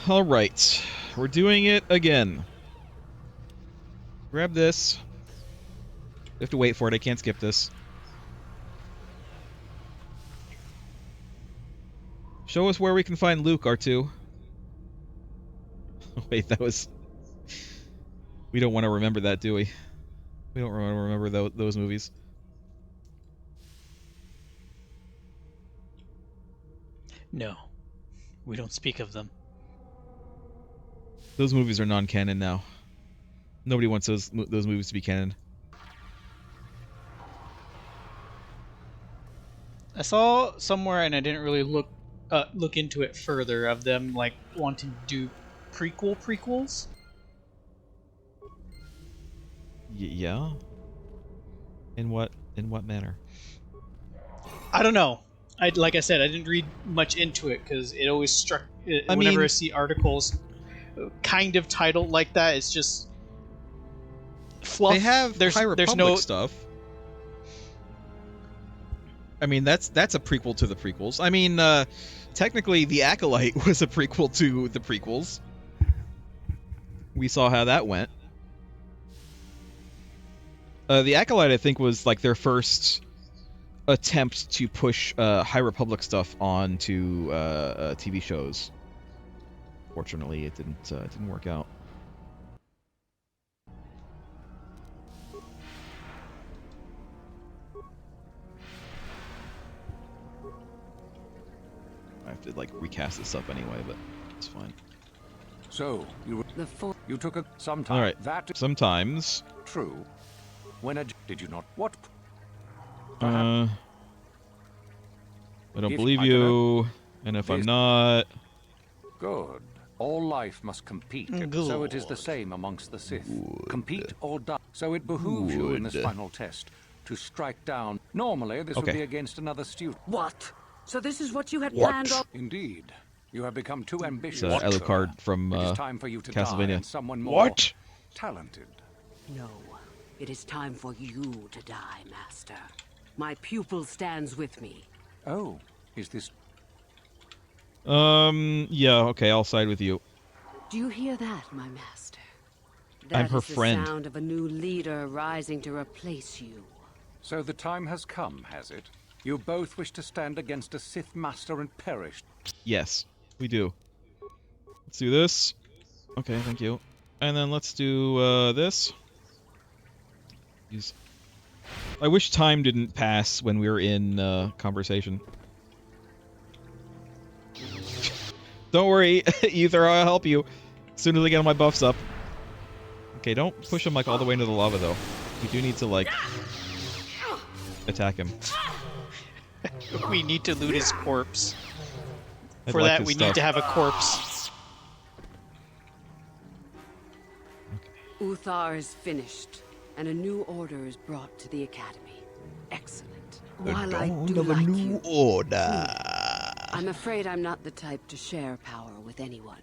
All right. We're doing it again. Grab this. You have to wait for it. I can't skip this. Show us where we can find Luke, R2. Wait, that was... We don't want to remember that, do we? We don't want to remember those movies. No. We don't speak of them. Those movies are non-canon now. Nobody wants those movies to be canon. I saw somewhere, and I didn't really look into it further, of them like wanting to do prequels. Yeah. In what manner? I don't know. Like I said, I didn't read much into it because it always struck. Whenever I see articles kind of titled like that, it's just fluff. They have High Republic stuff. I mean, that's a prequel to the prequels. I mean, technically, The Acolyte was a prequel to the prequels. We saw how that went. The Acolyte, I think, was like their first attempt to push High Republic stuff onto TV shows. Fortunately, it didn't work out. have to like recast this up anyway, but it's fine. So you took a sometime. All right. That Sometimes. true. When did you not? What? I don't believe you, and if I'm not. Good. All life must compete. So it is the same amongst the Sith. Good. Compete or die. So it behooves you in this final test to strike down. Normally, this would be against another student. What? So this is what you had planned on? Indeed. You have become too ambitious. It's Alucard from it is time for you to die Castlevania. and someone more talented. No. It is time for you to die, Master. My pupil stands with me. Oh, is this... Yeah, okay, I'll side with you. Do you hear that, my master? I'm her That is friend. the sound of a new leader rising to replace you. So the time has come, has it? You both wish to stand against a Sith Master and perish. Yes, we do. Let's do this. Okay, thank you. And then let's do this. Use. I wish time didn't pass when we were in conversation. Don't worry, Ether, I'll help you. As soon as I get my buffs up. Okay, don't push him like all the way into the lava though. We do need to like attack him. We need to loot his corpse. For like that, his we stuff. need to have a corpse. Uthar is finished, and a new order is brought to the Academy. Excellent. While I do of a like new you, order. I'm afraid I'm not the type to share power with anyone.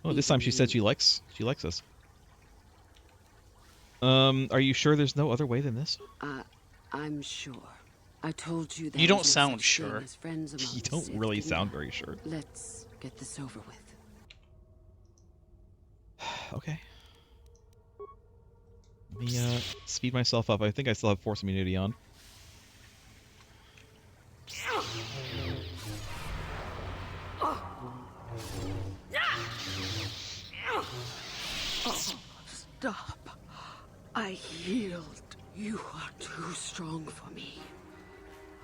Oh, this time she said she likes us. Are you sure there's no other way than this? I'm sure. I told you that You don't there's no sound such sure. thing as friends among You the don't Sith, really didn't sound I? very sure. Let's get this over with. Okay. Let me speed myself up. I think I still have force immunity on. Stop. I healed. You are too strong for me.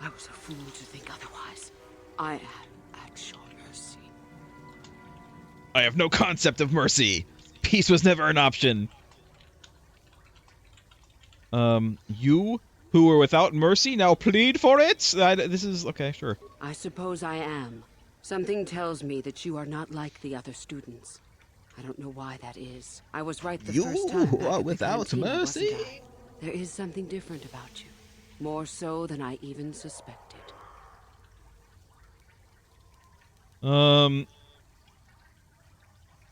I was a fool to think otherwise. I am at your mercy. I have no concept of mercy. Peace was never an option. You who were without mercy now plead for it? This is okay, sure. I suppose I am. Something tells me that you are not like the other students. I don't know why that is. I was right the first time back You are at the without cantina, mercy? wasn't I? There is something different about you. More so than I even suspected. Oh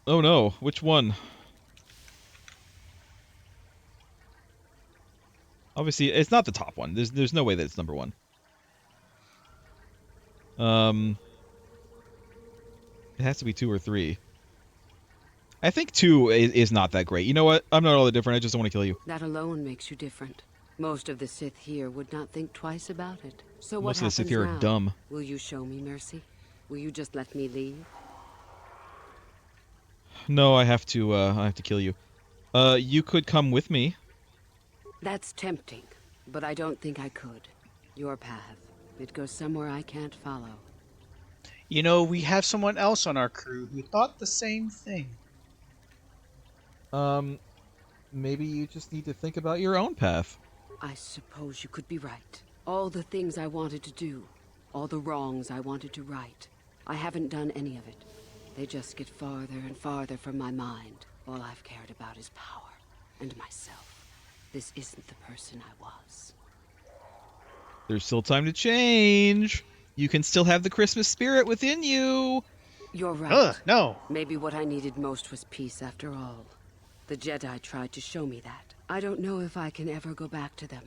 no, which one? Obviously, it's not the top one. There's no way that it's number one. It has to be 2 or 3. I think 2 is not that great. You know what? I'm not all that different. I just don't want to kill you. That alone makes you different. Most of the Sith here would not think twice about it. So what Most of the happens Sith here now? are dumb. Will you show me mercy? Will you just let me leave? No, I have to kill you. You could come with me. That's tempting, but I don't think I could. Your path. It goes somewhere I can't follow. You know, we have someone else on our crew who thought the same thing. Maybe you just need to think about your own path. I suppose you could be right. All the things I wanted to do, all the wrongs I wanted to right, I haven't done any of it. They just get farther and farther from my mind. All I've cared about is power and myself. This isn't the person I was. There's still time to change. You can still have the Christmas spirit within you. You're right. Ugh, no. Maybe what I needed most was peace after all. The Jedi tried to show me that. I don't know if I can ever go back to them.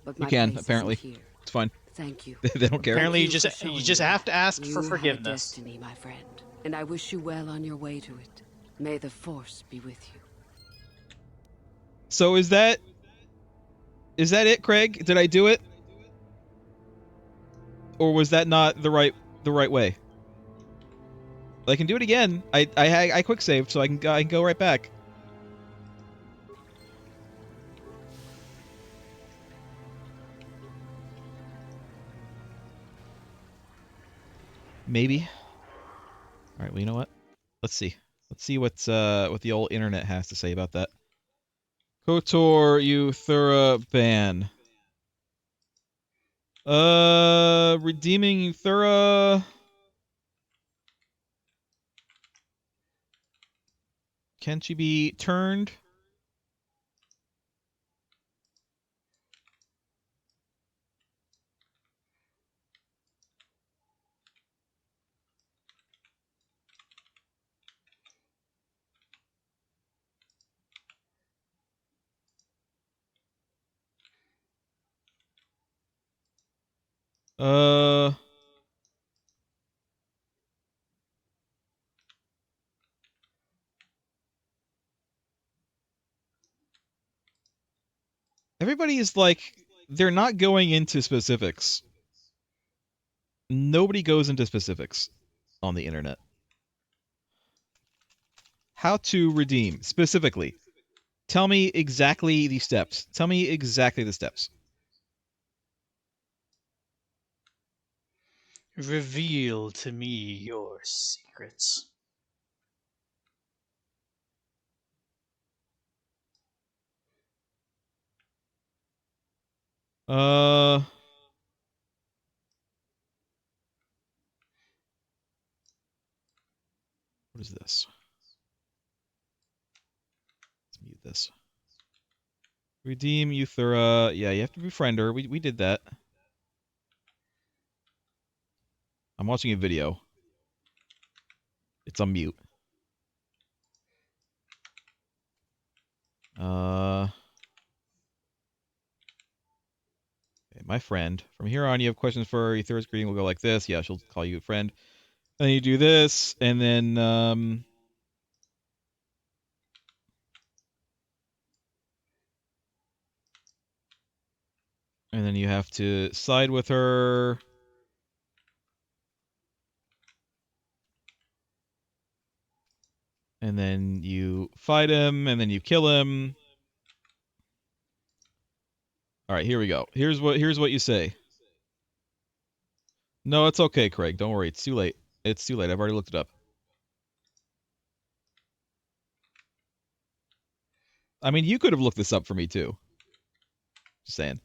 But my You can, place isn't apparently. here. It's fine. Thank you. They don't care. Apparently, Thank you for showing just me have to that. ask You for have a forgiveness. destiny, my friend, and I wish you well on your way to it. May the Force be with you. So is that it, Craig? Did I do it? Or was that not the right way? I can do it again. I quick saved, so I can go right back. Maybe. All right, well, you know what? Let's see. Let's see what the old internet has to say about that. KOTOR Euthura ban. Redeeming Euthura. Can she be turned? Everybody is like, they're not going into specifics. Nobody goes into specifics on the internet. How to redeem, specifically. Tell me exactly the steps. Tell me exactly the steps. Reveal to me your secrets. What is this? Let's mute this. Redeem Euthura. Yeah, you have to befriend her. We did that. I'm watching a video. It's on mute. Okay, my friend. From here on, you have questions for her. Euthura's greeting will go like this. Yeah, she'll call you a friend. And then you do this, and then you have to side with her. And then you fight him, and then you kill him. All right, here we go. Here's what you say. No, it's okay, Craig. Don't worry. It's too late. It's too late. I've already looked it up. I mean, you could have looked this up for me, too. Just saying.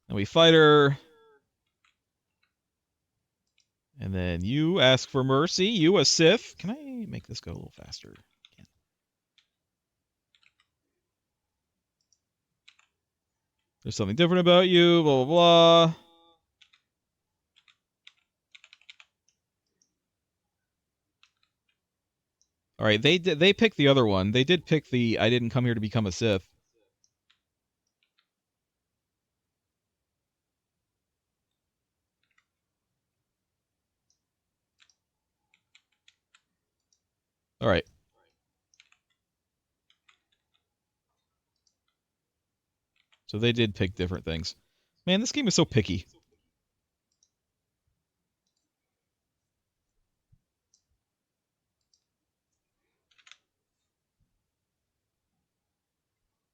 And we fight her. And then you ask for mercy. You, a Sith. Can I make this go a little faster? Can't. There's something different about you. Blah, blah, blah. All right, they picked the other one. They did pick the I didn't come here to become a Sith. All right. So they did pick different things. Man, this game is so picky.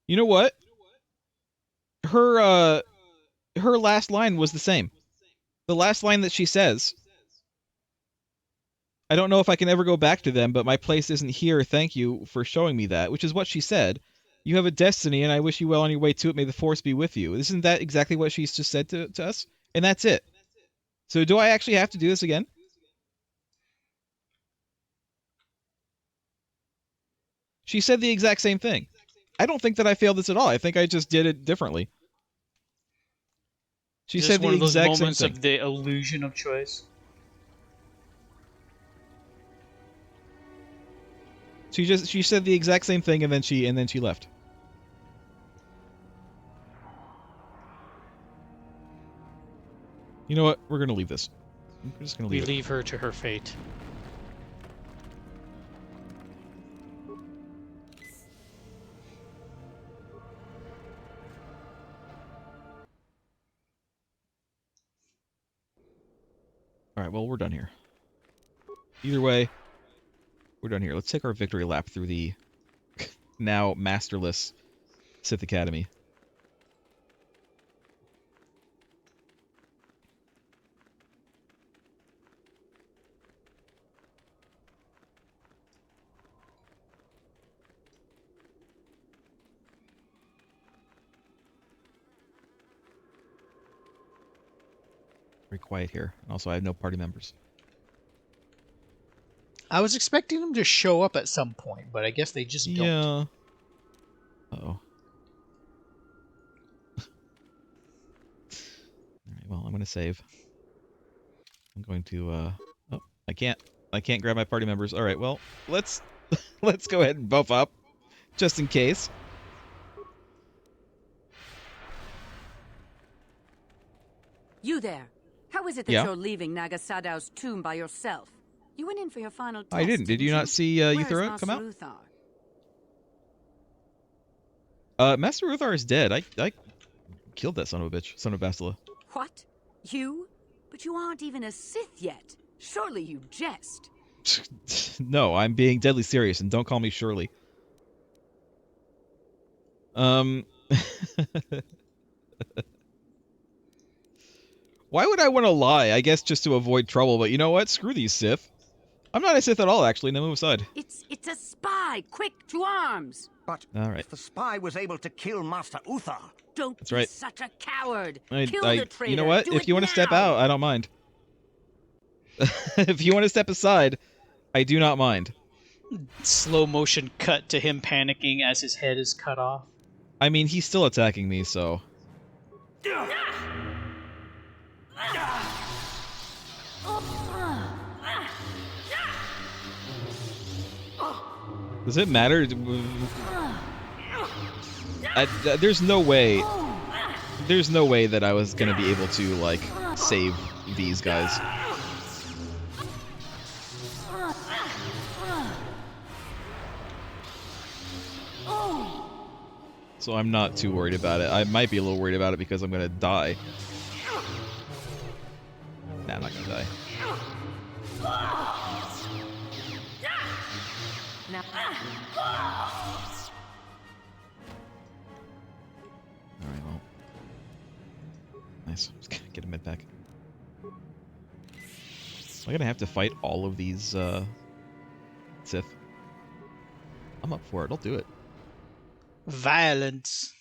You know what? Her last line was the same. The last line that she says, I don't know if I can ever go back to them, but my place isn't here. Thank you for showing me that, which is what she said. You have a destiny, and I wish you well on your way to it. May the Force be with you. Isn't that exactly what she's just said to us? And that's it. So do I actually have to do this again? She said the exact same thing. I don't think that I failed this at all. I think I just did it differently. She said the exact same thing. Just one of those moments of the illusion of choice. She said the exact same thing, and then she left. You know what? We're gonna leave this. We're just gonna leave it. We leave her to her fate. All right. Well, we're done here. Either way, we're done here. Let's take our victory lap through the now masterless Sith Academy. very quiet here. And also, I have no party members. I was expecting them to show up at some point, but I guess they just don't. Yeah. Uh-oh. Alright, well, I'm going to save. I'm going to, oh, I can't grab my party members. Alright, well, let's go ahead and buff up, just in case. You there. How is it that you're leaving Nagasadow's tomb by yourself? You went in for your final test. I didn't. Did you not see Uthor come out? Master Uthar is dead. I killed that son of a bitch. Son of Bastila. What? You? But you aren't even a Sith yet. Surely you jest. No, I'm being deadly serious, and don't call me Shirley. Why would I want to lie? I guess just to avoid trouble, but you know what? Screw these Sith. I'm not a Sith at all, actually. Now move aside. It's a spy! Quick, to arms! But all if the spy was able to kill Master Uthar... Don't be such a coward! Kill the traitor! You know what? If you want to step now. out, I don't mind. If you want to step aside, I do not mind. Slow motion cut to him panicking as his head is cut off. I mean, he's still attacking me, so... Does it matter? There's no way. There's no way that I was gonna be able to, like, save these guys. So I'm not too worried about it. I might be a little worried about it because I'm gonna die. Nah, I'm not gonna die. Alright, well. Nice. Just get a med pack. Am I gonna have to fight all of these, Sith? I'm up for it. I'll do it. Violence.